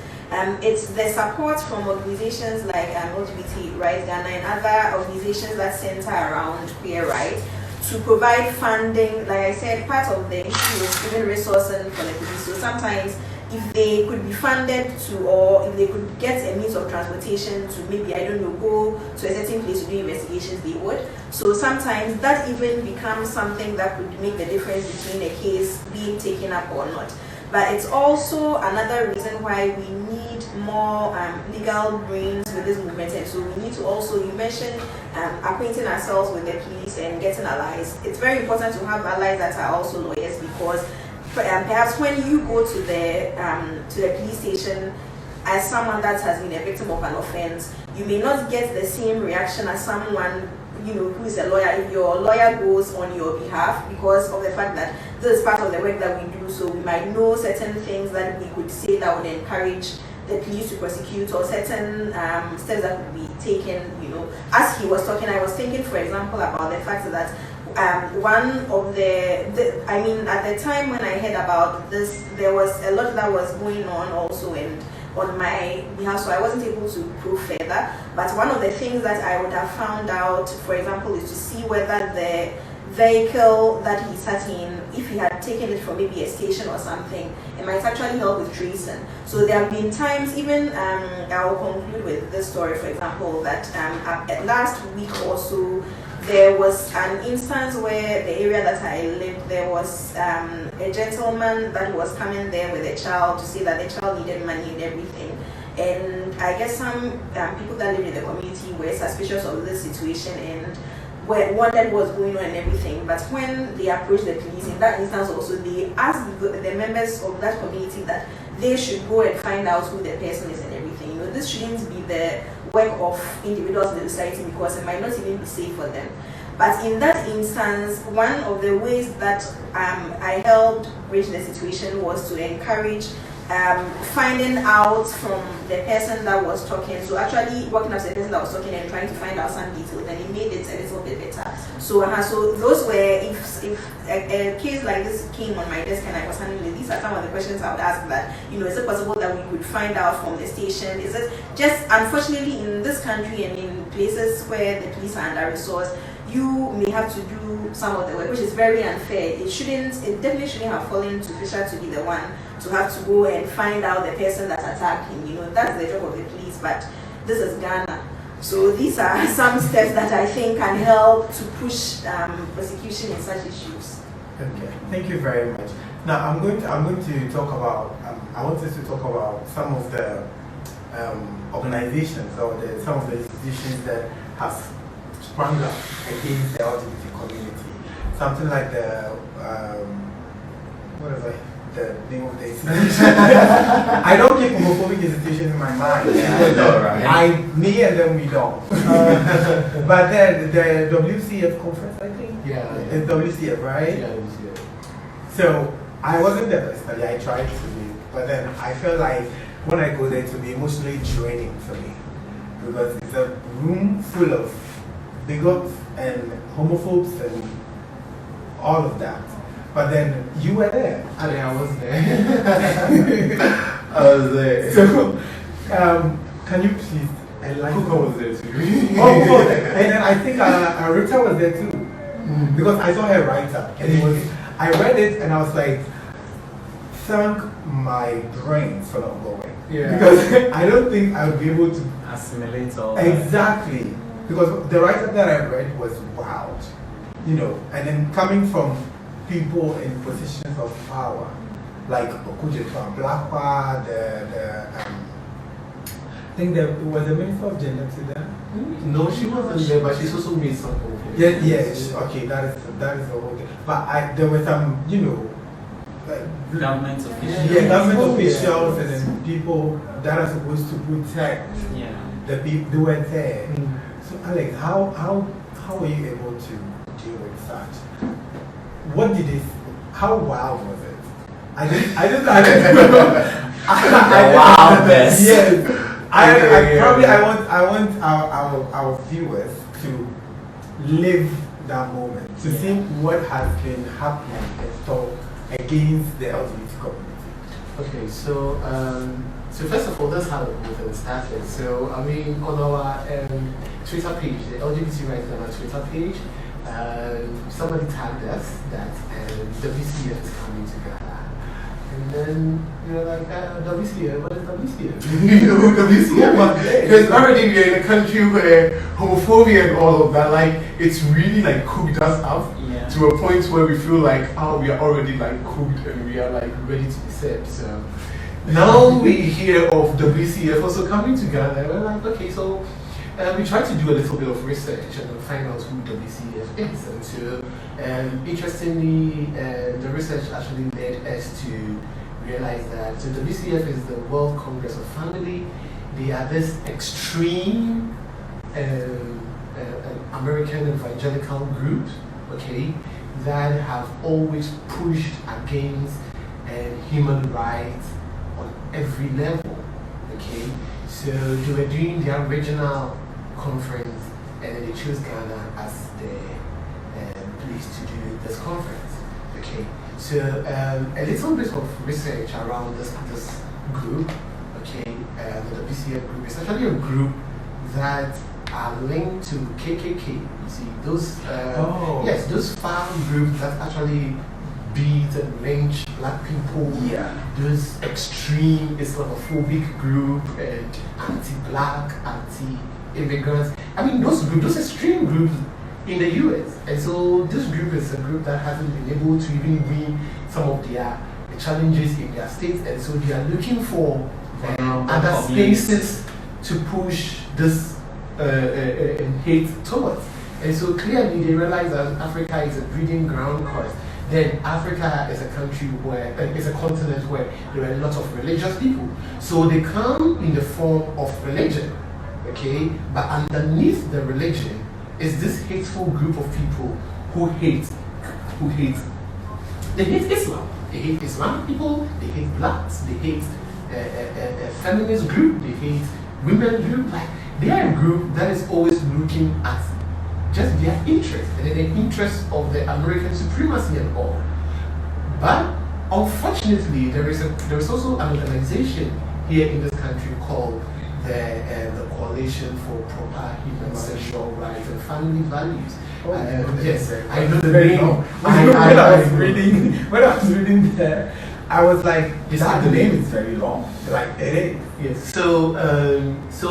it's the support from organizations like LGBT Rights Ghana and other organizations that center around queer rights to provide funding. Like I said, part of the issue is giving resources for the police. So sometimes if they could be funded to, or if they could get a means of transportation to maybe, go to a certain place to do investigations, they would. So sometimes that even becomes something that could make the difference between a case being taken up or not. But it's also another reason why we need more legal brains with this movement. And so we need to also, you mentioned acquainting ourselves with the police and getting allies. It's very important to have allies that are also lawyers, because perhaps when you go to the police station as someone that has been a victim of an offense, you may not get the same reaction as someone who is a lawyer if your lawyer goes on your behalf, because of the fact that this is part of the work that we do. So we might know certain things that we could say that would encourage the police to prosecute, or certain steps that would be taken. As he was talking, I was thinking, for example, about the fact that one of at the time when I heard about this, there was a lot that was going on also and on my behalf, so I wasn't able to prove further. But one of the things that I would have found out, for example, is to see whether the vehicle that he sat in, if he had taken it from maybe a station or something, it might actually help with tracing. So there have been times, even I'll conclude with this story, for example, that last week or so, there was an instance where the area that I lived, there was a gentleman that was coming there with a child to say that the child needed money and everything. And I guess some people that live in the community were suspicious of this situation and wondered what was going on and everything. But when they approached the police, in that instance also, they asked the members of that community that they should go and find out who the person is and everything. This shouldn't be the work of individuals in the society, because it might not even be safe for them. But in that instance, one of the ways that I helped bridge the situation was to encourage finding out from the person that was talking. So actually working up to the person that was talking and trying to find out some details, and it made it a little bit better. So those were, if a case like this came on my desk and I was handling it, these are some of the questions I would ask. That is it possible that we could find out from the station? Is it just, unfortunately, in this country and in places where the police are under-resourced, you may have to do some of the work, which is very unfair. It definitely shouldn't have fallen to Fischere to be the one to have to go and find out the person that attacked him. That's the job of the police, but this is Ghana. So these are some steps that I think can help to push prosecution in such issues. Okay, thank you very much. Now I'm going to talk about. I want us to talk about some of the organizations or some of the institutions that have sprung up against the LGBT community. Something like the name of the institution. I don't keep homophobic institutions in my mind. Me and them, we don't. But then the WCF conference, I think? Yeah. It's WCF, right? Yeah, WCF. So I wasn't there personally, I tried to be, but then I felt like when I go there, it will be emotionally draining for me. Because it's a room full of bigots and homophobes and all of that. But then you were there. I was there. I was there. So, can you please enlighten me? Kuukuwa was there too. Oh, and then I think Rita was there too. Because I saw her writer. And I read it and I was like, thank my brains for not going. Yeah. Because I don't think I would be able to assimilate all exactly. That. Because the writer that I read was wild. And then coming from people in positions of power, like Okudjeto Blakwa, I think there was a Minister of Gender to that. No, she wasn't there, but she's also made some homophobia. Yes, okay, that is the whole thing. But there were some, government officials. Yeah, government officials and then people that are supposed to protect the people who were there. So Alex, how were you able to deal with that? What did it? How wild was it? I don't wildness. Yes. I want our viewers to live that moment, to see what has been happening and talk against the LGBT community. Okay, so first of all, that's how the whole thing started. So I mean, on our Twitter page, the LGBT Rights on our Twitter page, somebody tagged us that WCF is coming together. And then you're like, WCF, what is WCF? You know who WCF is? Because already we're in a country where homophobia and all of that, like, it's really like cooked us up to a point where we feel like, we are already like cooked and we are like ready to be set. So now we hear of WCF also coming together, and we're like, okay, so we tried to do a little bit of research and find out who WCF is. And so, interestingly, the research actually led us to realize that so WCF is the World Congress of Family. They are this extreme American evangelical group, okay, that have always pushed against human rights on every level, okay. So they were doing their regional conference, and then they chose Ghana as the place to do this conference. Okay, so a little bit of research around this group. Okay, the WCF group is actually a group that are linked to KKK. You see those yes, those farm groups that actually beat and lynch black people. Those extreme Islamophobic group and anti-black, anti-immigrants. I mean, those extreme groups in the US. And so this group is a group that hasn't been able to even win some of their challenges in their states. And so they are looking for other spaces to push this hate towards. And so clearly they realize that Africa is a breeding ground because then Africa is a country where, is a continent where there are a lot of religious people. So they come in the form of religion, okay? But underneath the religion is this hateful group of people who hate Islam. They hate Islamic people, they hate blacks, they hate a feminist group, they hate women group. Like, they are a group that is always looking at just their interest and the interest of the American supremacy and all. But unfortunately, there is also an organization here in this country called the Coalition for Proper Human Sexual Rights and Family Values. Yes, I know the name. When I was reading there, I was like, the name is very long. Like it is. Yes. So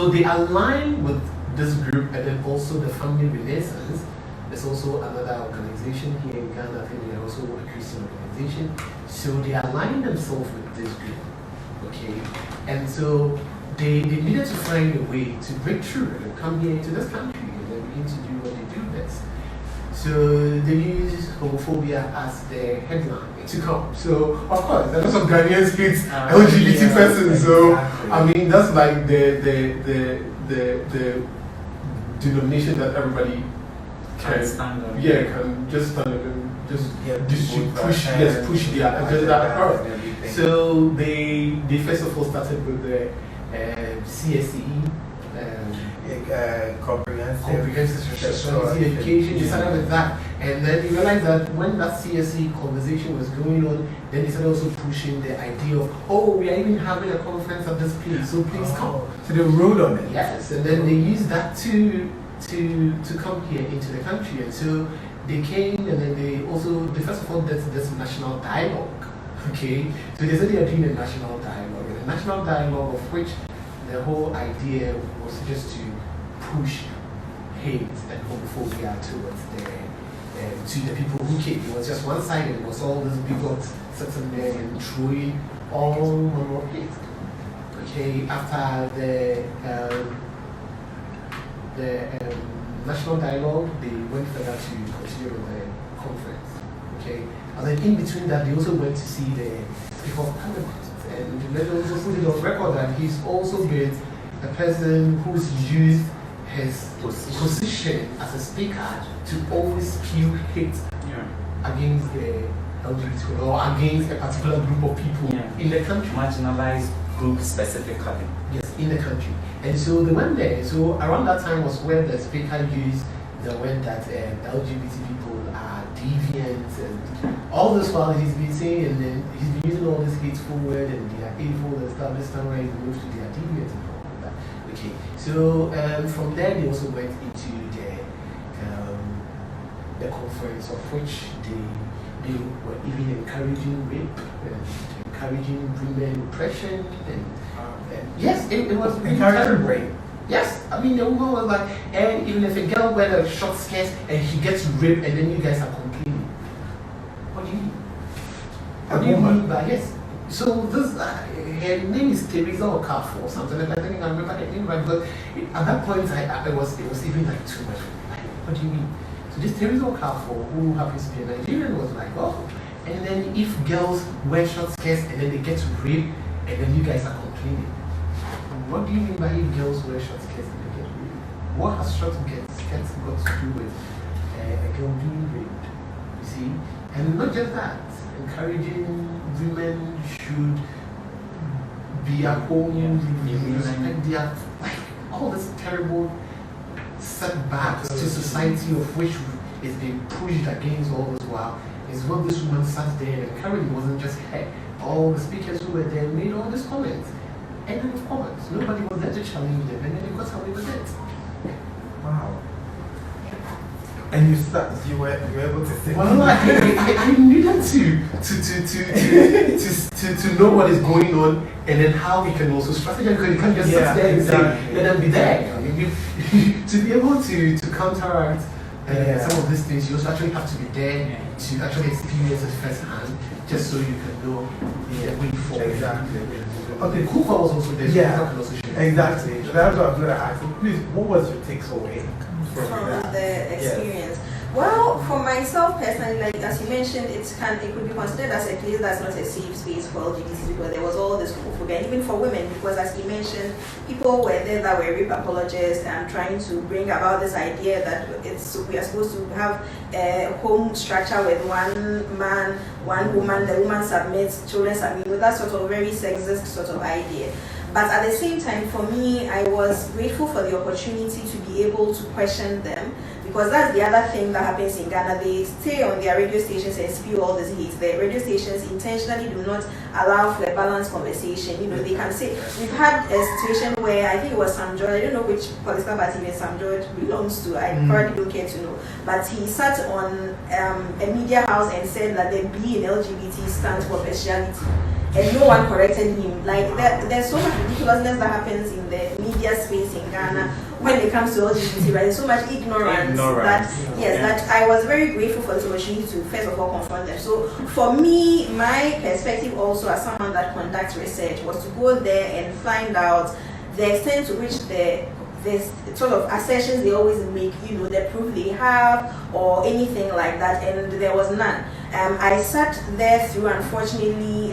they align with this group, and then also the Family Renaissance. There's also another organization here in Ghana. I think they are also a Christian organization. So they align themselves with this group, okay? And so they needed to find a way to break through and come here to this country and then begin to do what they do best. So they use homophobia as their headline to come. So of course, there are lots of Ghanaians hate LGBT persons. So I mean, that's like the denomination that everybody can stand on. Yeah, can just stand up and just push their agenda across. So they first of all started with the CSE, comprehensive sexuality education. They started with that, and then they realized that when that CSE conversation was going on, then they started also pushing the idea of, we are even having a conference at this place, so please come. So they ruled on it. Yes, and then they used that to come here into the country, and so they came, and then they first of all did this national dialogue. Okay, so they said they are doing a national dialogue, and a national dialogue of which the whole idea was just to push hate and homophobia towards to the people who came. It was just one side, and it was all these bigots sitting there and throwing all manner of hate. Okay, after the national dialogue, they went further to continue with the conference. Okay, and then in between that, they also went to see the Speaker of Parliament, and let us also put it on record that he's also been a person who's used his position as a speaker to always spew hate against the LGBT or against a particular group of people in the country. Marginalized group specifically. Yes, in the country. And so they went there. So around that time was when the speaker used the word that the LGBT people are deviant and all this while he's been saying, and then he's been using all this hateful word and they are evil and stuff. This time around he moves to they are deviant and all of that. Okay. So from there they also went into the conference of which they were even encouraging rape and encouraging women oppression and yes, it was encouraging rape. Yes, I mean the woman was like, and even if a girl wears a short skirt and she gets raped and then you guys are complaining. What do you mean? What do you mean by yes? So this her name is Teresa Okafor or something like that. I think I remember her name right, but at that point it was even like too much. Like, what do you mean? So this Teresa Okafor, who happens to be a Nigerian, was like, oh, and then if girls wear short skirts and then they get raped and then you guys are complaining. What do you mean by if girls wear short skirts and they get raped? What has short skirts got to do with a girl being raped? You see? And not just that, encouraging women should be at home, respect their, like, all this terrible setbacks to society of which is being pushed against all this while is what this woman sat there and encouraged. It wasn't just her. All the speakers who were there made all these comments. End of comments. Nobody was there to challenge them, and then they got away with it. Wow. And you were able to say. Well, I needed to know what is going on, and then how we can also strategize. Because you can't just sit there and say, let them be there. I mean, to be able to counteract some of these things, you also actually have to be there to actually experience it firsthand, just so you can know the way forward. Exactly. Okay, Kuukuwa was also there. So exactly. That's what I was going to ask. So please, what was your takeaway from the experience? Well, for myself personally, like as you mentioned, it could be considered as a place that's not a safe space for LGBTs because there was all this homophobia, and even for women, because as you mentioned, people were there that were rape apologists and trying to bring about this idea that we are supposed to have a home structure with one man, one woman, the woman submits, children submit, with that sort of very sexist sort of idea. But at the same time, for me, I was grateful for the opportunity to be able to question them, because that's the other thing that happens in Ghana. They stay on their radio stations and spew all this hate. The radio stations intentionally do not allow for a balanced conversation. You know, they can say, we've had a situation where I think it was Sam George, I don't know which political party even Sam George belongs to, I probably don't care to know, but he sat on a media house and said that the B in LGBT stands for bestiality. And no one corrected him. Like there's so much ridiculousness that happens in the media space in Ghana when it comes to LGBT, right? There's so much ignorance. That I was very grateful for this opportunity to first of all confront them. So for me, my perspective also as someone that conducts research was to go there and find out the extent to which the sort of assertions they always make, you know, the proof they have or anything like that, and there was none. I sat there through, unfortunately,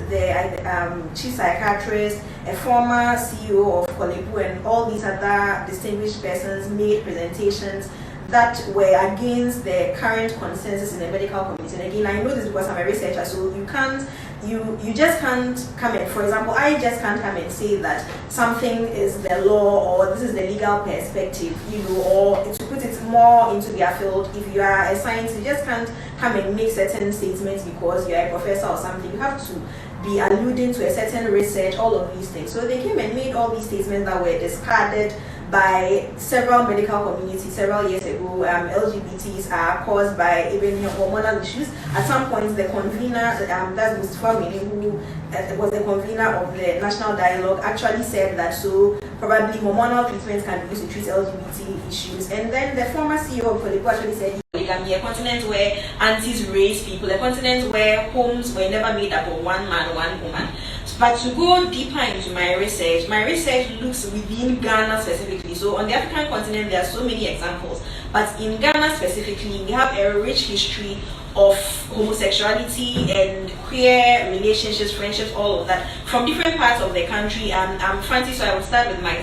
the chief psychiatrist, a former CEO of Kolebu, and all these other distinguished persons made presentations that were against the current consensus in the medical community. And again, I know this because I'm a researcher, so you just can't come in. For example, I just can't come and say that something is the law or this is the legal perspective, you know, or to put it more into their field. If you are a scientist, you just can't come and make certain statements because you're a professor or something. You have to be alluding to a certain research, all of these things. So they came and made all these statements that were discarded by several medical communities several years ago. LGBTs are caused by even hormonal issues. At some point, the convener, that's Mustafa Wini, who was the convener of the National Dialogue, actually said that so probably hormonal treatments can be used to treat LGBT issues. And then the former CEO of Kofi actually said legal polygamy, a continent where aunties raised people, a continent where homes were never made up of one man, one woman. But to go deeper into my research looks within Ghana specifically. So on the African continent, there are so many examples. But in Ghana specifically, we have a rich history of homosexuality and queer relationships, friendships, all of that from different parts of the country. I'm Fanti, so I would start with my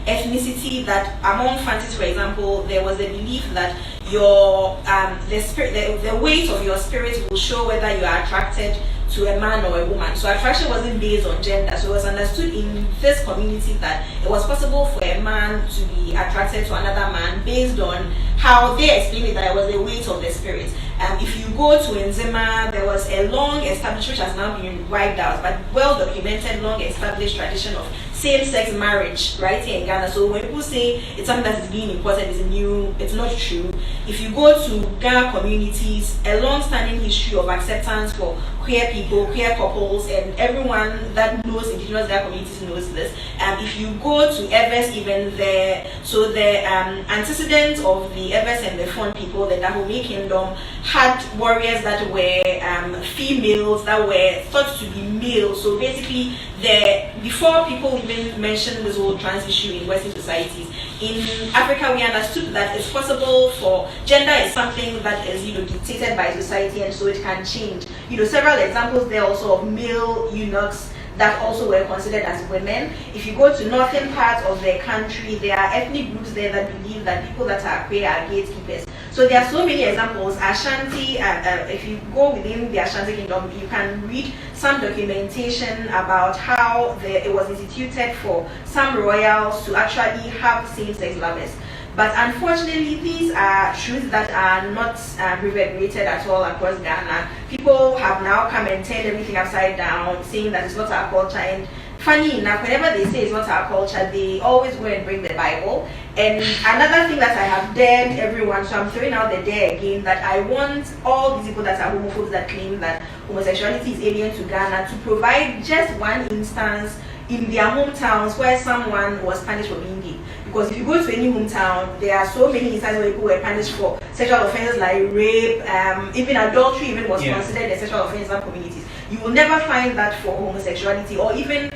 ethnicity. That among Fantis, for example, there was a belief that your the weight of your spirit will show whether you are attracted to a man or a woman. So attraction wasn't based on gender. So it was understood in this community that it was possible for a man to be attracted to another man based on how they explained it, that it was the weight of the spirit. If you go to Nzema, there was a long established, which has now been wiped out, but well documented, long established tradition of same-sex marriage right here in Ghana. So when people say it's something that is being imported, is new, it's not true. If you go to Ghana communities, a long-standing history of acceptance for queer people, queer couples, and everyone that knows indigenous Ghana communities knows this. If you go to Evers, even there, so the antecedents of the Evers and the Fon people, the Dahomey Kingdom, had warriors that were females that were thought to be male. So basically, before people even mentioned this whole trans issue in Western societies, in Africa we understood that it's possible for gender is something that is dictated by society, and so it can change. Several examples there also of male eunuchs that also were considered as women. If you go to northern parts of the country, there are ethnic groups there that believe that people that are queer are gatekeepers. So there are so many examples. Ashanti, if you go within the Ashanti Kingdom, you can read some documentation about how it was instituted for some royals to actually have same-sex lovers. But unfortunately, these are truths that are not reverberated at all across Ghana. People have now come and turned everything upside down, saying that it's not our culture. And funny enough, whenever they say it's not our culture, they always go and bring the Bible. And another thing that I have dared everyone, so I'm throwing out the dare again, that I want all these people that are homophobes that claim that homosexuality is alien to Ghana to provide just one instance in their hometowns where someone was punished for being gay. Because if you go to any hometown, there are so many instances where people were punished for sexual offenses like rape, even adultery even was considered a sexual offense in some communities. You will never find that for homosexuality, or even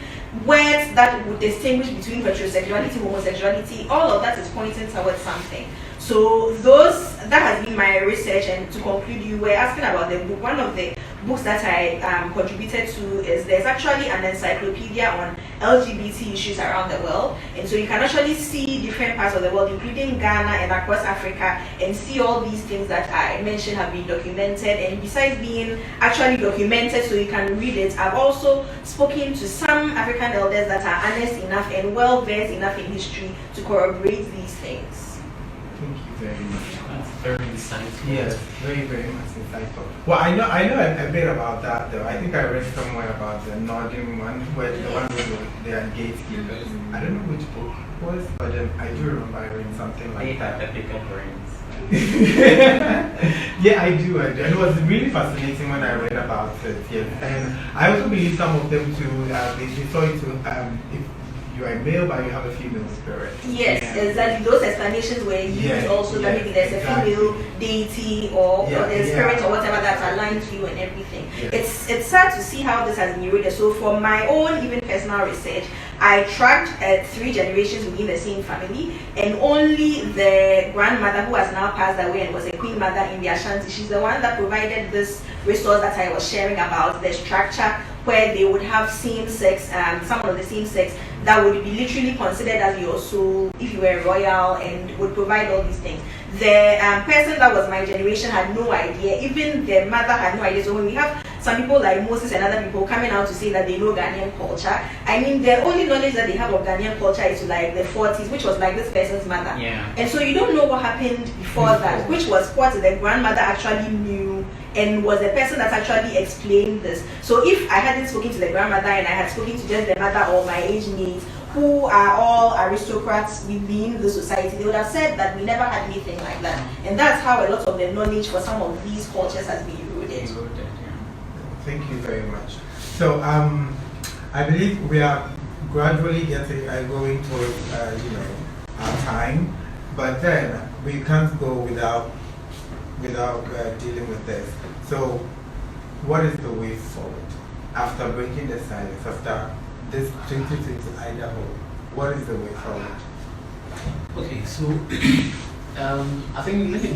words that would distinguish between heterosexuality, homosexuality. All of that is pointing towards something. So that has been my research, and to conclude, you were asking about the book. One of the books that I contributed to is there's actually an encyclopedia on LGBT issues around the world, and so you can actually see different parts of the world, including Ghana and across Africa, and see all these things that I mentioned have been documented. And besides being actually documented so you can read it, I've also spoken to some African elders that are honest enough and well versed enough in history to corroborate these things. Thank you very much. That's very insightful. Yes, very, very much insightful. Well, I know a bit about that though. I think I read somewhere about the northern one, where the one where they are gatekeepers. I don't know which book it was, but I do remember I read something like that. Epical brains. Yeah, I do. And it was really fascinating when I read about it. Yes, and I also believe some of them too. They saw it too. If you are a male but you have a female spirit. Yes, exactly. Those explanations were used also that maybe there's a female deity or the spirit or whatever that's aligned to you and everything. It's sad to see how this has been eroded. So for my own even personal research, I tracked 3 generations within the same family, and only the grandmother, who has now passed away and was a queen mother in the Ashanti, she's the one that provided this resource that I was sharing about, the structure where they would have same-sex, someone of the same sex that would be literally considered as your soul if you were royal, and would provide all these things. The person that was my generation had no idea. Even the mother had no idea. So when we have some people like Moses and other people coming out to say that they know Ghanaian culture, I mean, the only knowledge that they have of Ghanaian culture is like the 40s, which was like this person's mother. Yeah. And so you don't know what happened before that, which was what the grandmother actually knew and was the person that actually explained this. So if I hadn't spoken to the grandmother and I had spoken to just the mother or my age mates, who are all aristocrats within the society, they would have said that we never had anything like that. And that's how a lot of the knowledge for some of these cultures has been eroded. Thank you very much. So I believe we are gradually getting going towards our time, but then we can't go without without dealing with this. So, what is the way forward after breaking the silence, after this 2020 Idaho? What is the way forward? Okay, so I think let me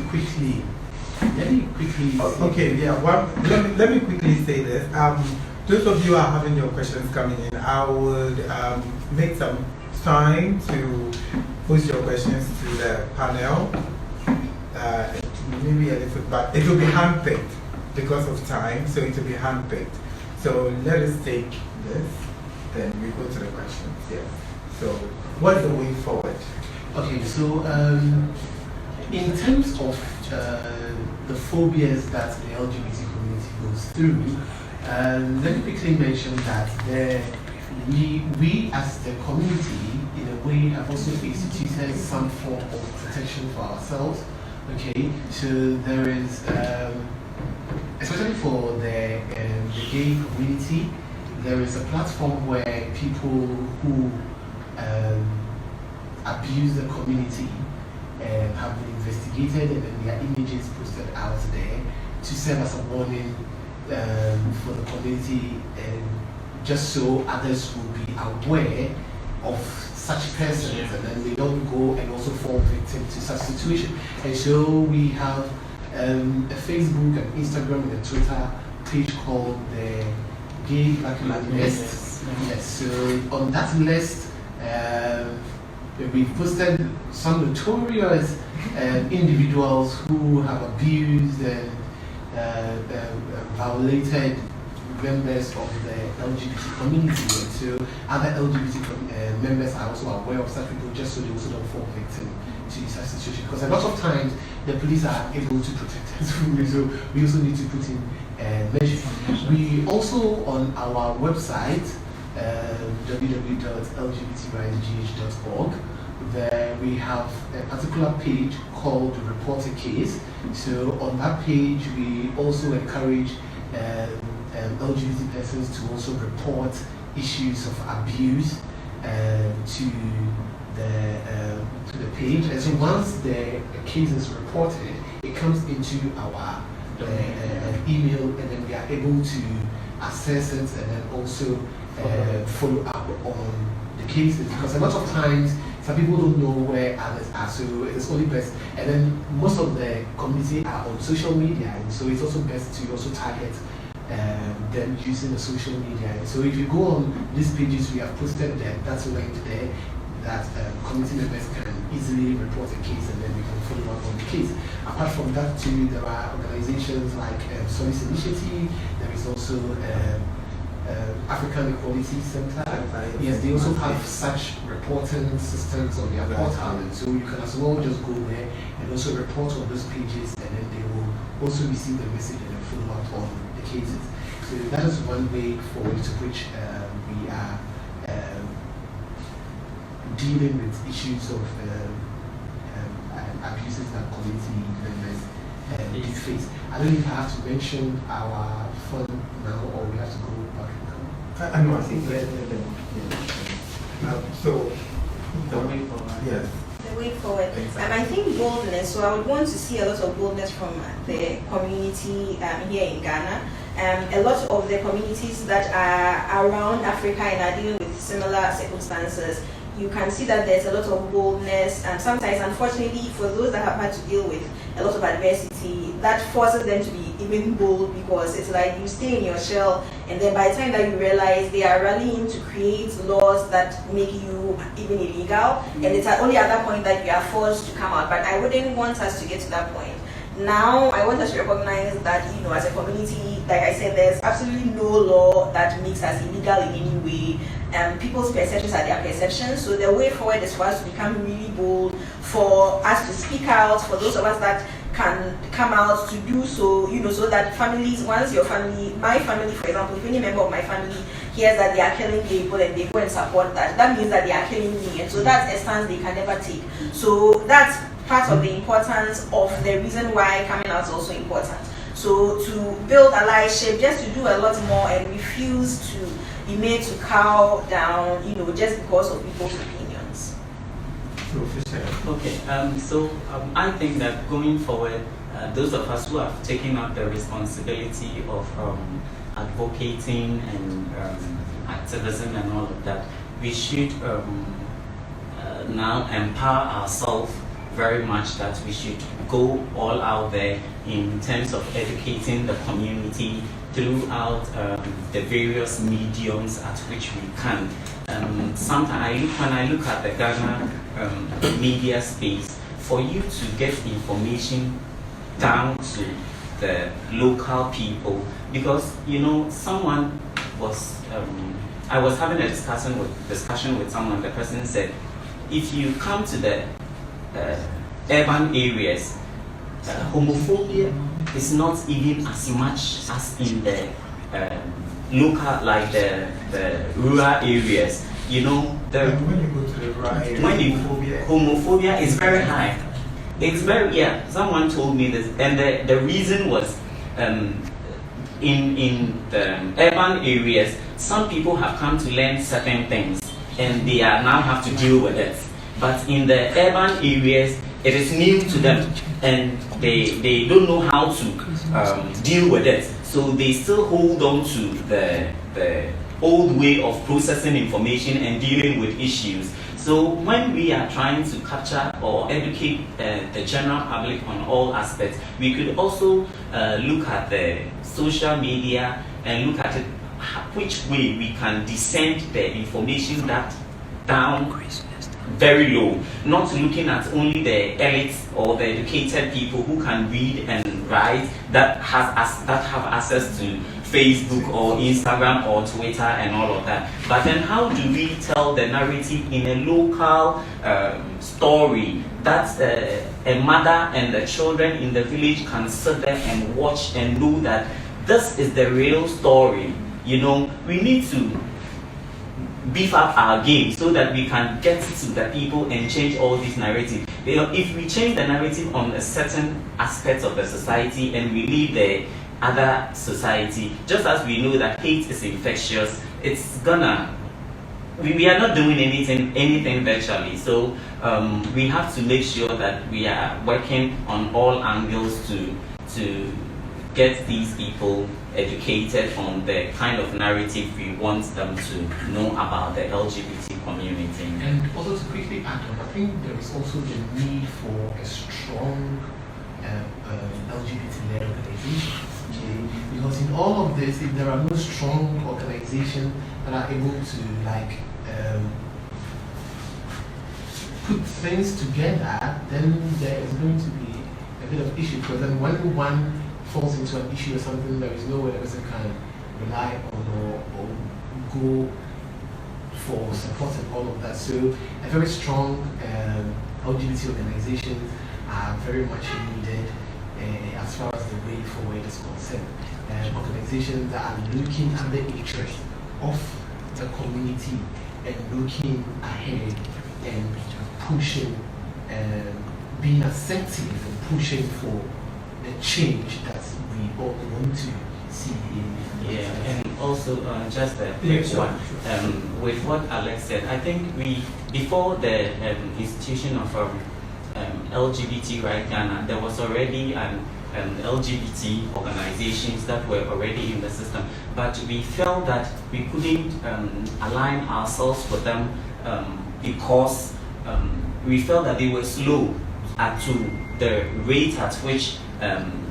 quickly. Okay, yeah. Well, let me quickly say this. Those of you who are having your questions coming in, I would make some time to pose your questions to the panel. Maybe a little, but it will be handpicked because of time, so it will be handpicked. So let us take this, then we go to the questions. Yes. So, what is the way forward? Okay, so in terms of the phobias that the LGBT community goes through, let me quickly mention that we as the community, in a way, have also instituted some form of protection for ourselves. Okay, so there is, especially for the gay community, there is a platform where people who abuse the community have been investigated, and then their images posted out there to serve as a warning for the community, just so others will be aware of such persons, and then they don't go and also fall victim to such situation. And so we have a Facebook, an Instagram, and a Twitter page called the Gay Black List. Yes, so on that list, we've posted some notorious individuals who have abused and violated members of the LGBT community, and so other LGBT members are also aware of such people, just so they also don't fall victim to such situation. Because a lot of times the police are able to protect us, so we also need to put in measures. We also, on our website, www.lgbtgh.org, there we have a particular page called Report a Case. So on that page, we also encourage LGBT persons to also report issues of abuse to the page. And so once the case is reported, it comes into our email, and then we are able to assess it and then also follow up on the cases, because a lot of times some people don't know where others are, so it's only best. And then most of the community are on social media, and so it's also best to also target them using the social media. And so if you go on these pages, we have posted that's linked there, that community members can easily report a case, and then we can follow up on the case. Apart from that too, there are organizations like Solace Initiative. There is also African Equality Center. Yes, they also have such reporting systems on their portal, and so you can as well just go there and also report on those pages, and then they will also receive the message and then follow up on the cases. So that is one way forward to which we are dealing with issues of abuses that community members do face. I don't know if I have to mention our fund now, or we have to go back and come. I think so the way forward. Yes. The way forward. Exactly. I think boldness. So I would want to see a lot of boldness from the community here in Ghana. A lot of the communities that are around Africa and are dealing with similar circumstances, you can see that there's a lot of boldness, and sometimes, unfortunately, for those that have had to deal with a lot of adversity, that forces them to be even bold, because it's like you stay in your shell, and then by the time that you realize, they are rallying to create laws that make you even illegal, and it's only at that point that you are forced to come out. But I wouldn't want us to get to that point. Now, I want us to recognize that, as a community, like I said, there's absolutely no law that makes us illegal in any way. People's perceptions are their perceptions, so the way forward is for us to become really bold, for us to speak out, for those of us that can come out to do so, so that families, once your family, my family, for example, if any member of my family hears that they are killing people and they go and support that, that means that they are killing me, and so that's a stance they can never take. So that's part of the importance of the reason why coming out is also important. So to build allyship, just to do a lot more and refuse to be made to cow down, just because of people's opinions. Okay, so I think that going forward, those of us who have taken up the responsibility of advocating and activism and all of that, we should now empower ourselves very much, that we should go all out there in terms of educating the community throughout the various mediums at which we can. Sometimes when I look at the Ghana media space, for you to get information down to the local people, because someone was I was having a discussion with someone. The person said, if you come to the urban areas, homophobia is not even as much as in the local, like the rural areas. When you go to the rural areas, homophobia is very high. It's very, someone told me this, and the reason was in the urban areas, some people have come to learn certain things and they now have to deal with it. But in the urban areas, it is new to them and they don't know how to deal with it. So they still hold on to the old way of processing information and dealing with issues. So when we are trying to capture or educate the general public on all aspects, we could also look at the social media and look at it, which way we can descend the information that down very low, not looking at only the elites or the educated people who can read and write, that have access to Facebook or Instagram or Twitter and all of that. But then how do we tell the narrative in a local story that a mother and the children in the village can sit there and watch and know that this is the real story? We need to beef up our game so that we can get to the people and change all these narratives. If we change the narrative on a certain aspect of the society and we leave the other society, just as we know that hate is infectious, it's gonna, we are not doing anything virtually. So we have to make sure that we are working on all angles to get these people educated on the kind of narrative we want them to know about the LGBT community. And also to quickly add on, I think there is also the need for a strong LGBT-led organization. Because in all of this, if there are no strong organizations that are able to put things together, then there is going to be a bit of issue. Because then when one falls into an issue or something, there is nowhere the person can rely on or go for support and all of that. So a very strong LGBT organizations are very much needed as far as the way forward is concerned. Organizations that are looking at the interest of the community and looking ahead and pushing, being accepting and pushing for the change that we all want to see in and also just a quick one, with what Alex said, I think before the institution of LGBT right Ghana, there was already LGBT organizations that were already in the system, but we felt that we couldn't align ourselves with them because we felt that they were slow to the rate at which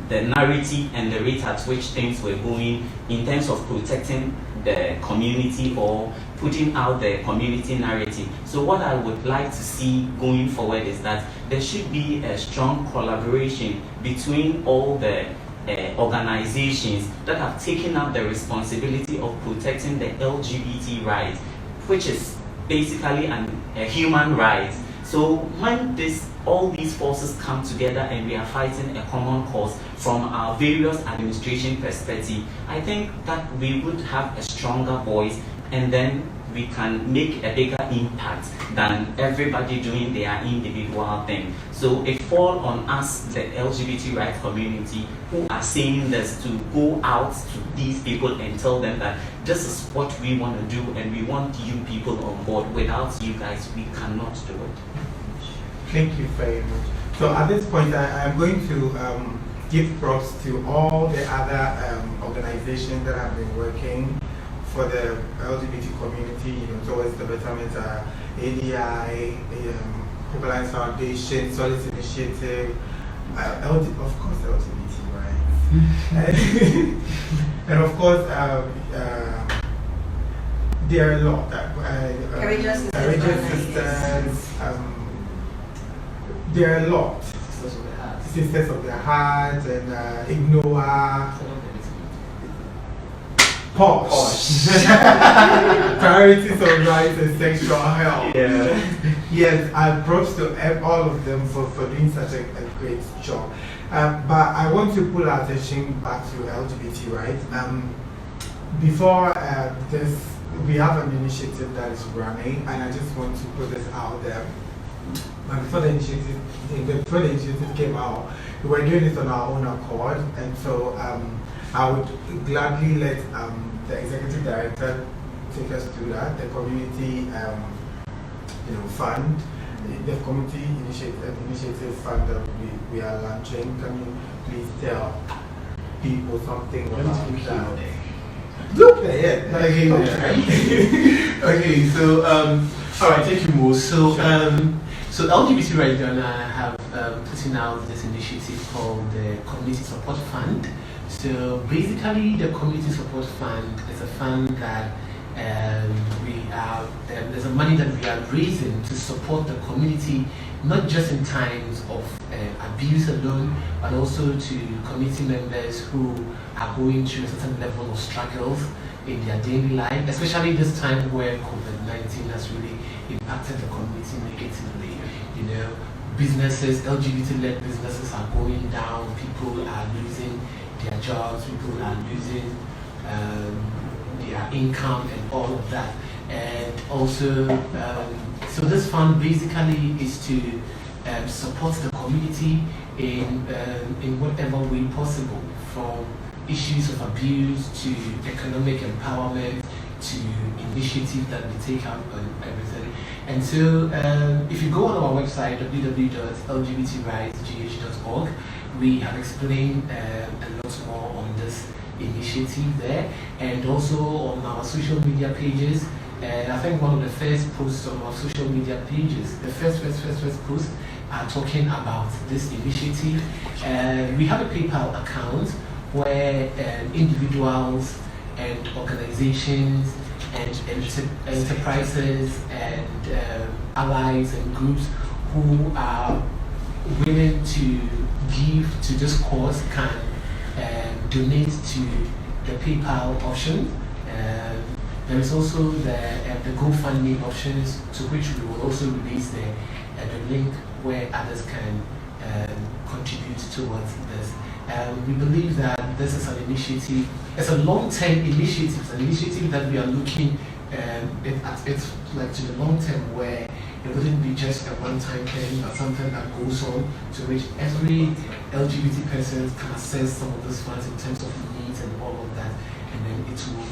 the narrative and the rate at which things were going in terms of protecting the community or putting out the community narrative. So what I would like to see going forward is that there should be a strong collaboration between all the organizations that have taken up the responsibility of protecting the LGBT rights, which is basically a human right. So when all these forces come together and we are fighting a common cause from our various administration perspective, I think that we would have a stronger voice, and then we can make a bigger impact than everybody doing their individual thing. So it falls on us, the LGBT rights community, who are saying this, to go out to these people and tell them that this is what we want to do and we want you people on board. Without you guys, we cannot do it. Thank you very much. So at this point, I'm going to give props to all the other organizations that have been working for the LGBT community, towards the betterment. ADI, People Alliance Foundation, Solid Initiative, of course LGBT rights, and of course there are a lot. Courageous Sisters. There are a lot. Sisters of the Heart and Ignore. Posh. Priorities of rights and sexual health. Yeah. Yes, props to all of them for doing such a great job. But I want to pull our attention back to LGBT rights. Before this, we have an initiative that is running, and I just want to put this out there. But before the initiative came out, we were doing this on our own accord, and so I would gladly let the executive director take us through that. The community, fund, the community initiative fund that we are launching. Can you please tell people something about that? Look there, Okay, so all right, thank you, Mo. So LGBT Rights Ghana have putting out this initiative called the Community Support Fund. So basically, the Community Support Fund is a fund that there's a money that we are raising to support the community, not just in times of abuse alone, but also to community members who are going through a certain level of struggles in their daily life, especially this time where COVID-19 has really impacted the community negatively. Businesses, LGBT-led businesses are going down, people are losing their jobs, people are losing their income and all of that. And also, so this fund basically is to support the community in whatever way possible, from issues of abuse to economic empowerment to initiatives that we take up and everything. And so if you go on our website, www.lgbtrightsgh.org, we have explained a lot more on this initiative there, and also on our social media pages. I think one of the first posts on our social media pages, the first post, are talking about this initiative. We have a PayPal account where individuals and organizations and enterprises and allies and groups who are willing to give to this cause can donate to the PayPal option. There is also the GoFundMe options, to which we will also release the link where others can contribute towards this. We believe that this is an initiative, it's a long-term initiative, it's an initiative that we are looking at it like to the long term, where it wouldn't be just a one-time thing, but something that goes on, to which every LGBT person can access some of those funds in terms of needs and all of that, and then it will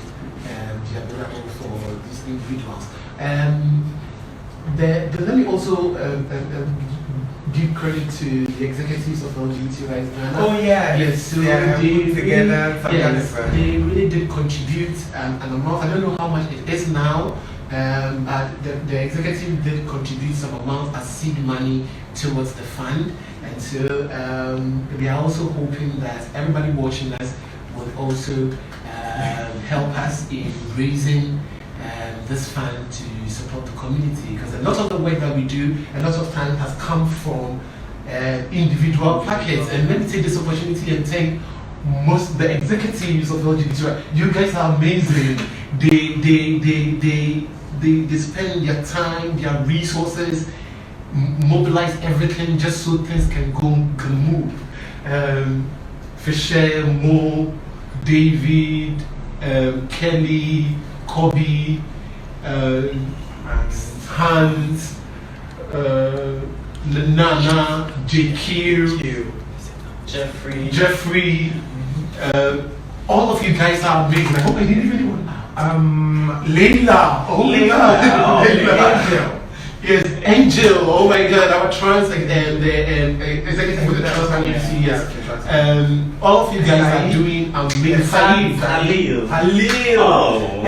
be available for these individuals. Let me also give credit to the executives of LGBT Rights Ghana. Oh yeah, yes. So they really did contribute an amount. I don't know how much it is now, but the executive did contribute some amount as seed money towards the fund, and so we are also hoping that everybody watching us will also help us in raising this fund to support the community, because a lot of the work that we do, a lot of time has come from individual packets. And let me take this opportunity and thank the executives of LGBT. You guys are amazing. They spend their time, their resources, mobilize everything just so things can move. Fischere, Mo, David, Kelly, Kofi, Hans, Nana, JQ, Jeffrey, all of you guys are amazing. I hope I didn't even want Leila. Leila. Yes, Angel. Oh my God, our trans executive for the trans community. Yes, all of you guys are doing amazing. Halil. Oh,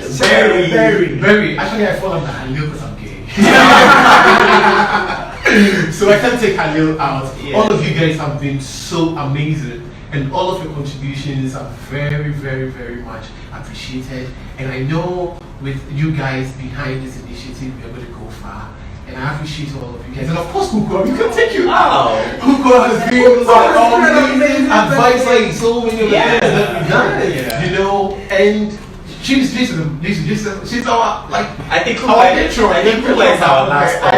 very. Actually, I follow that Halil because I'm gay. So I can't take Halil out. Yeah. All of you guys have been so amazing, and all of your contributions are very, very, very much appreciated. And I know with you guys behind this initiative, we are going to go far. And I appreciate all of you guys. And of course, Kuukuwa, we can take you out. Kuukuwa has been amazing advisor in so many of the things that we've done. You know, and she's our, like, I think our intro. I think Kuukuwa is our last stop.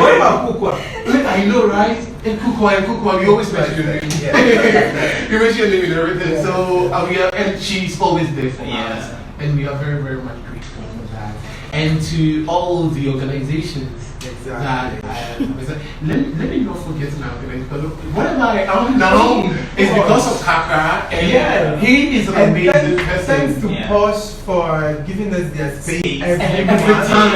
What about Kuukuwa? I know, right? And Kuukuwa, we always mention your name. You mention your name and everything. So, and she's always there for us. And we are very, very much grateful for that. And to all the organizations that let me not forget now, because whatever I am now is because of Kaka, and he is an amazing person. Thanks to Posh for giving us their space every time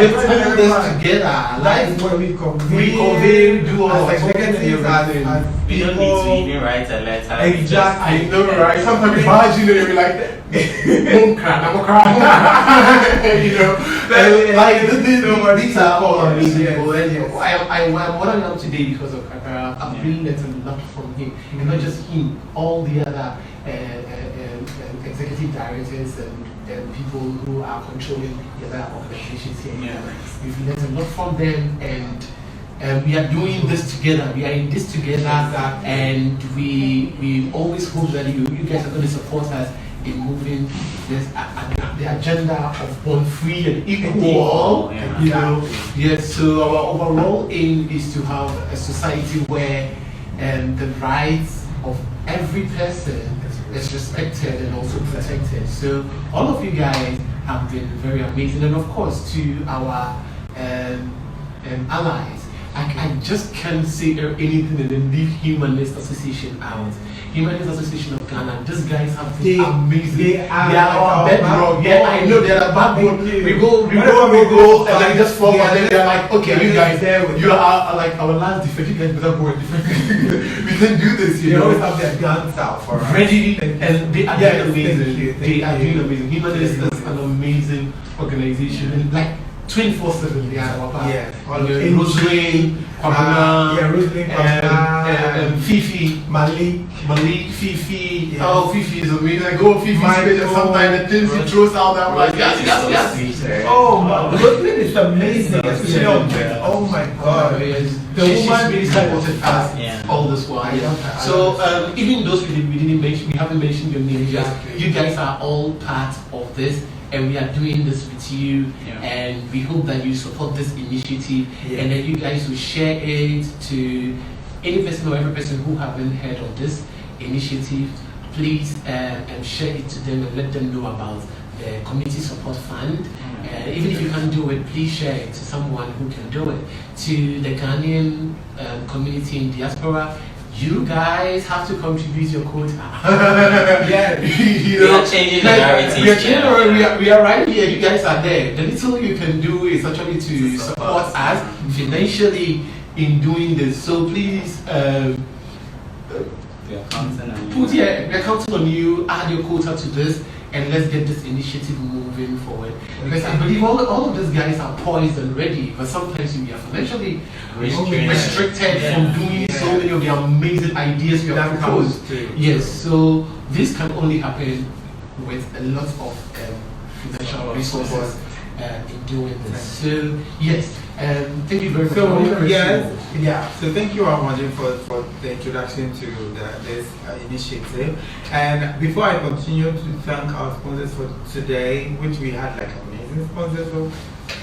they put us together. Like when we convey, do all as executives, as We don't need to even write a letter. Exactly. I know, right? Sometimes imagine it, you're like, I'm crying. You know, like these are all amazing people. What I am today because of Kakara, I've really learned a lot from him, and not just him, all the other executive directors and people who are controlling the other organizations here. We've learned a lot from them, and we are doing this together. We are in this together, and we always hope that you guys are going to support us in moving this the agenda of born free and equal. You know, yes. So our overall aim is to have a society where the rights of every person is respected and also protected. So all of you guys have been very amazing, and of course to our allies. I just can't say anything and then leave Humanist Association out. Humanist Association of Ghana, these guys have been amazing. They are our bedrock. Yeah, I know they're a backbone. We go, and then just form, and then they're like, okay, you guys, you are like our last defense. You guys better go and defend. We can do this, you know. They always have their guns out for us. Ready, and they are doing amazing. They are doing amazing. Humanist is an amazing organization, and like 24/7 they are our part. Rosalie, Fifi, Malik, Fifi. Yeah. Oh, Fifi is amazing. I go on Fifi's page and sometimes the things he throws out, I'm like, yes. Oh, Rosalie is amazing. Oh my God. The woman really supported us all this while. So even those we didn't mention, we haven't mentioned your names yet. You guys are all part of this. And we are doing this with you, and we hope that you support this initiative, and that you guys will share it to any person or every person who haven't heard of this initiative. Please share it to them and let them know about the Community Support Fund. Even if you can't do it, please share it to someone who can do it. To the Ghanaian community in diaspora, you guys have to contribute your quota. We are changing the narrative. We are right here. You guys are there. The little you can do is actually to support us financially in doing this. So please, we are counting on you. Add your quota to this, and let's get this initiative moving forward. Because I believe all of these guys are poised and ready, but sometimes we are financially restricted from doing so many of the amazing ideas we have proposed. Yes, so this can only happen with a lot of financial resources in doing this. So yes, thank you very much. So thank you, Ahmad, for the introduction to this initiative. And before I continue to thank our sponsors for today, which we had like amazing sponsors, so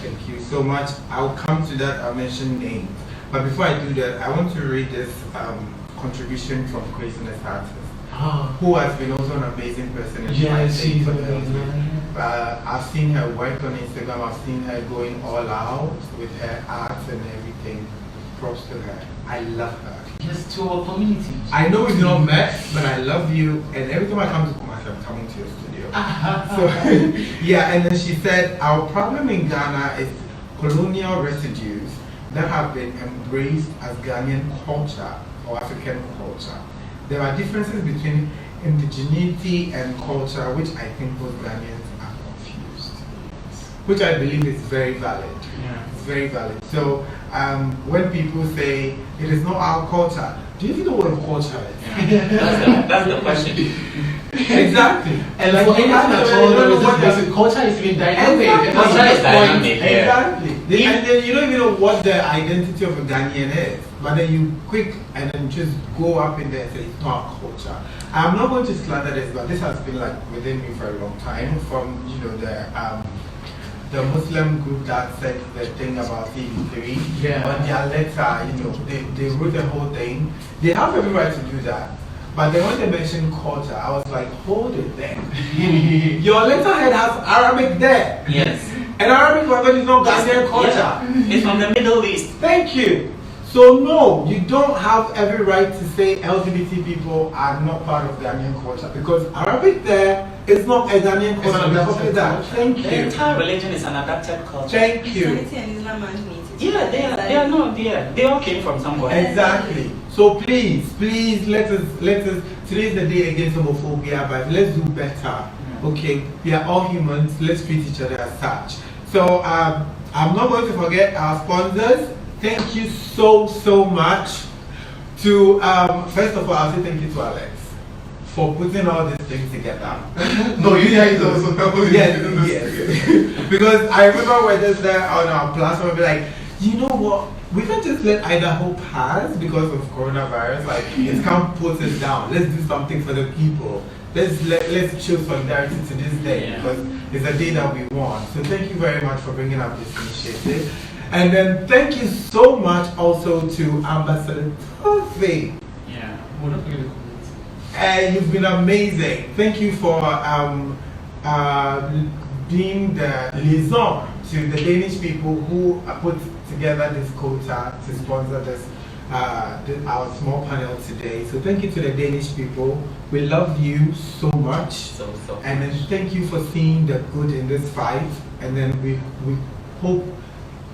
thank you so much. I'll come to that. I'll mention names. But before I do that, I want to read this contribution from Craziness Artist, who has been also an amazing person. Yes, she's amazing. I've seen her work on Instagram. I've seen her going all out with her art and everything. Props to her. I love her. Yes, to our community. I know we've not met, but I love you. And every time I come to Kumasi, I'm coming to your studio. So, yeah, and then she said, our problem in Ghana is colonial residues that have been embraced as Ghanaian culture or African culture. There are differences between indigeneity and culture, which I think most Ghanaians are confused, which I believe is very valid. Yeah. It's very valid. So when people say it is not our culture, do you even know what a culture is? Yeah. That's the question. Exactly. And like for anything at all, there is this basic culture is even dynamic. Exactly. Culture is dynamic. Exactly. And then you don't even know what the identity of a Ghanaian is, but then you quick and then just go up in there and say it's not our culture. I'm not going to slander this, but this has been like within me for a long time. From the Muslim group that said the thing about CD3 on their letter, they wrote the whole thing. They have every right to do that. But then when they mentioned culture, I was like, hold it there. Your letterhead has Arabic there. Yes. And Arabic language is not Ghanaian culture. Yeah. It's from the Middle East. Thank you. So no, you don't have every right to say LGBT people are not part of Ghanaian culture because Arabic there is not a Ghanaian culture. Thank you. The entire religion is an adapted culture. Thank you. Yeah, they are not there. They all came from somewhere. Exactly. So please, let us. Today is the day against homophobia, but let's do better. Okay, we are all humans. Let's treat each other as such. So I'm not going to forget our sponsors. Thank you so much to first of all, I'll say thank you to Alex for putting all these things together. No, you guys also yes. Because I remember we're just there on our platform, be like, you know what? We can't just let IDAHOT pass because of coronavirus. Like it can't put us down. Let's do something for the people. Let's show solidarity to this day because it's a day that we want. So thank you very much for bringing up this initiative. And then thank you so much also to Ambassador Kofi. Yeah. And you've been amazing. Thank you for being the liaison to the Danish people who put together this quota to sponsor this our small panel today. So thank you to the Danish people. We love you so much. So and then thank you for seeing the good in this fight. And then we hope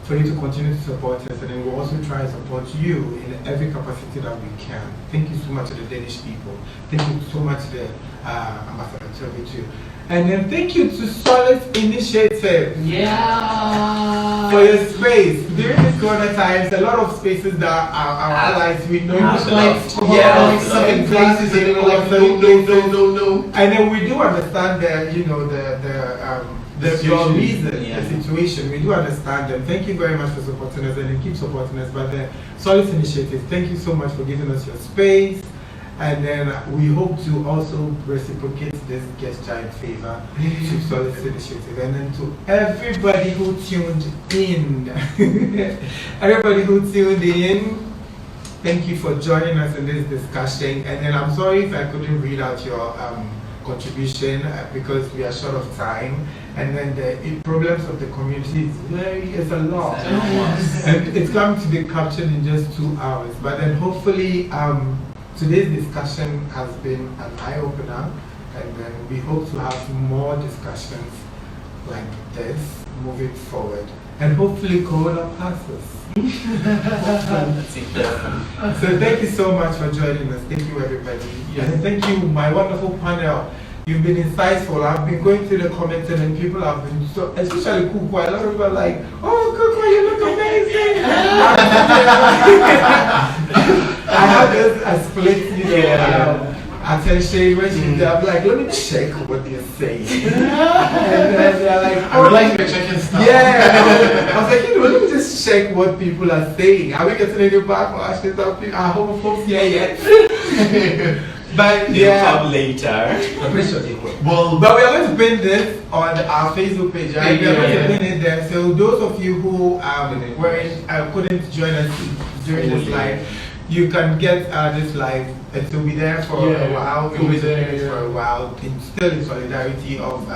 for you to continue to support us, and then we'll also try to support you in every capacity that we can. Thank you so much to the Danish people. Thank you so much to the Ambassador Toby too. And then thank you to Solace Initiative. Yeah. For your space. During these corona times, a lot of spaces that our allies we know certain places and they were like, no. And then we do understand that, your reason, the situation, we do understand them. Thank you very much for supporting us and keep supporting us. But the Solace Initiative, thank you so much for giving us your space. And then we hope to also reciprocate this gesture in favor to Solace Initiative. And then to everybody who tuned in, thank you for joining us in this discussion. And then I'm sorry if I couldn't read out your contribution because we are short of time. And then the problems of the community is a lot. And it's going to be captured in just 2 hours. But then hopefully today's discussion has been an eye-opener, and then we hope to have more discussions like this moving forward. And hopefully Corona passes. So thank you so much for joining us. Thank you everybody. And thank you my wonderful panel. You've been insightful. I've been going through the comments and then people have been so, especially Kuukuwa, a lot of people are like, oh Kuukuwa, you look amazing. I have this a split, attention when she's there. I'm like, let me check what they're saying. And then they're like, I would like to check stuff. Yeah. I was like, let me just check what people are saying. Are we getting any backlash? Are homophobes here yet? But come later. I'm pretty sure they will. Well, but we are going to pin this on our Facebook page, right? We are going to pin it there. So those of you who couldn't join us during this live, you can get this live. It will be there for a while. It will be there for a while. Still in solidarity of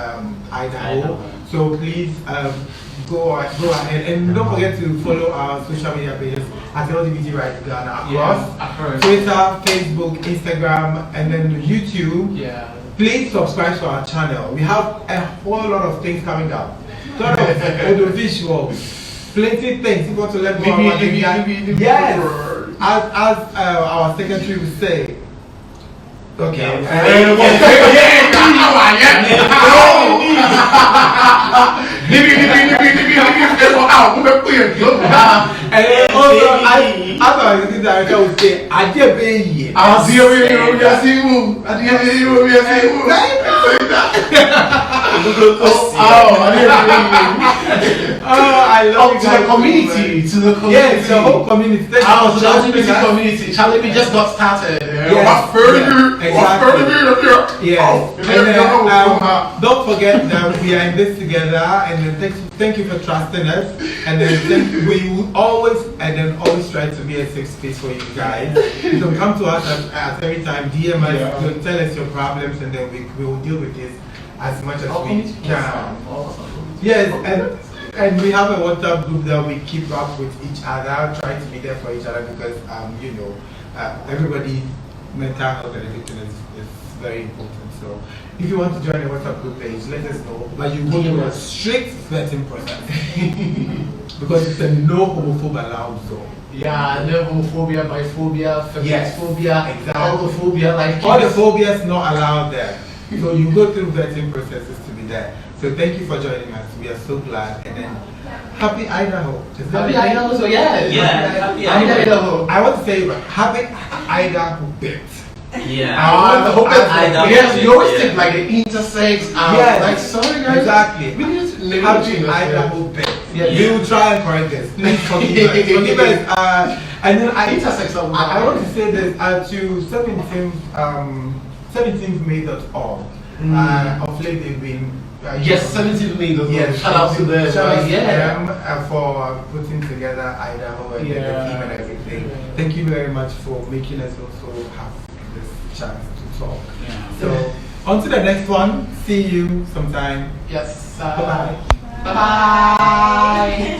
IDAHOT. So please go ahead and don't forget to follow our social media pages at LGBT Rights Ghana across Twitter, Facebook, Instagram, and then YouTube. please subscribe to our channel. We have a whole lot of things coming up. A lot of audiovisuals, plenty of things. You want to let me know about it? Yes. As our secretary would say. Okay. And also, as our executive director would say, I love you to the community, Yes, the whole community. The LGBT community. Charlie, we just got started. Don't forget that we are in this together, and then thank you for trusting us, and then we will always try to be a safe space for you guys. You can come to us at every time, DM us, tell us your problems, and then we will deal with this as much as we can. Yes, and we have a WhatsApp group that we keep up with each other, try to be there for each other because everybody mental health and everything is very important. So if you want to join the WhatsApp group page, let us know. But you go through a strict vetting process because it's a no homophobia allowed zone. Yeah, no homophobia, biphobia, feminist-phobia, autophobia, like all the phobias not allowed there. So you go through vetting processes to be there. So thank you for joining us. We are so glad. And then happy Idaho. Happy Idaho. So happy Idaho. I want to say happy IDAHOBIT. Yes, you always think like the intersex. Like sorry guys. Exactly. We need to happy IDAHOBIT. We will try and correct this. Please forgive us. Forgive us. And then intersex. I want to say this to 17thMay.org. Of late they've been. Yes, 17th May. Yes, shout out to them. Shout out to them for putting together Idaho and the team and everything. Thank you very much for making us also have this chance to talk. So, on to the next one. See you sometime. Yes. Bye-bye. Bye-bye.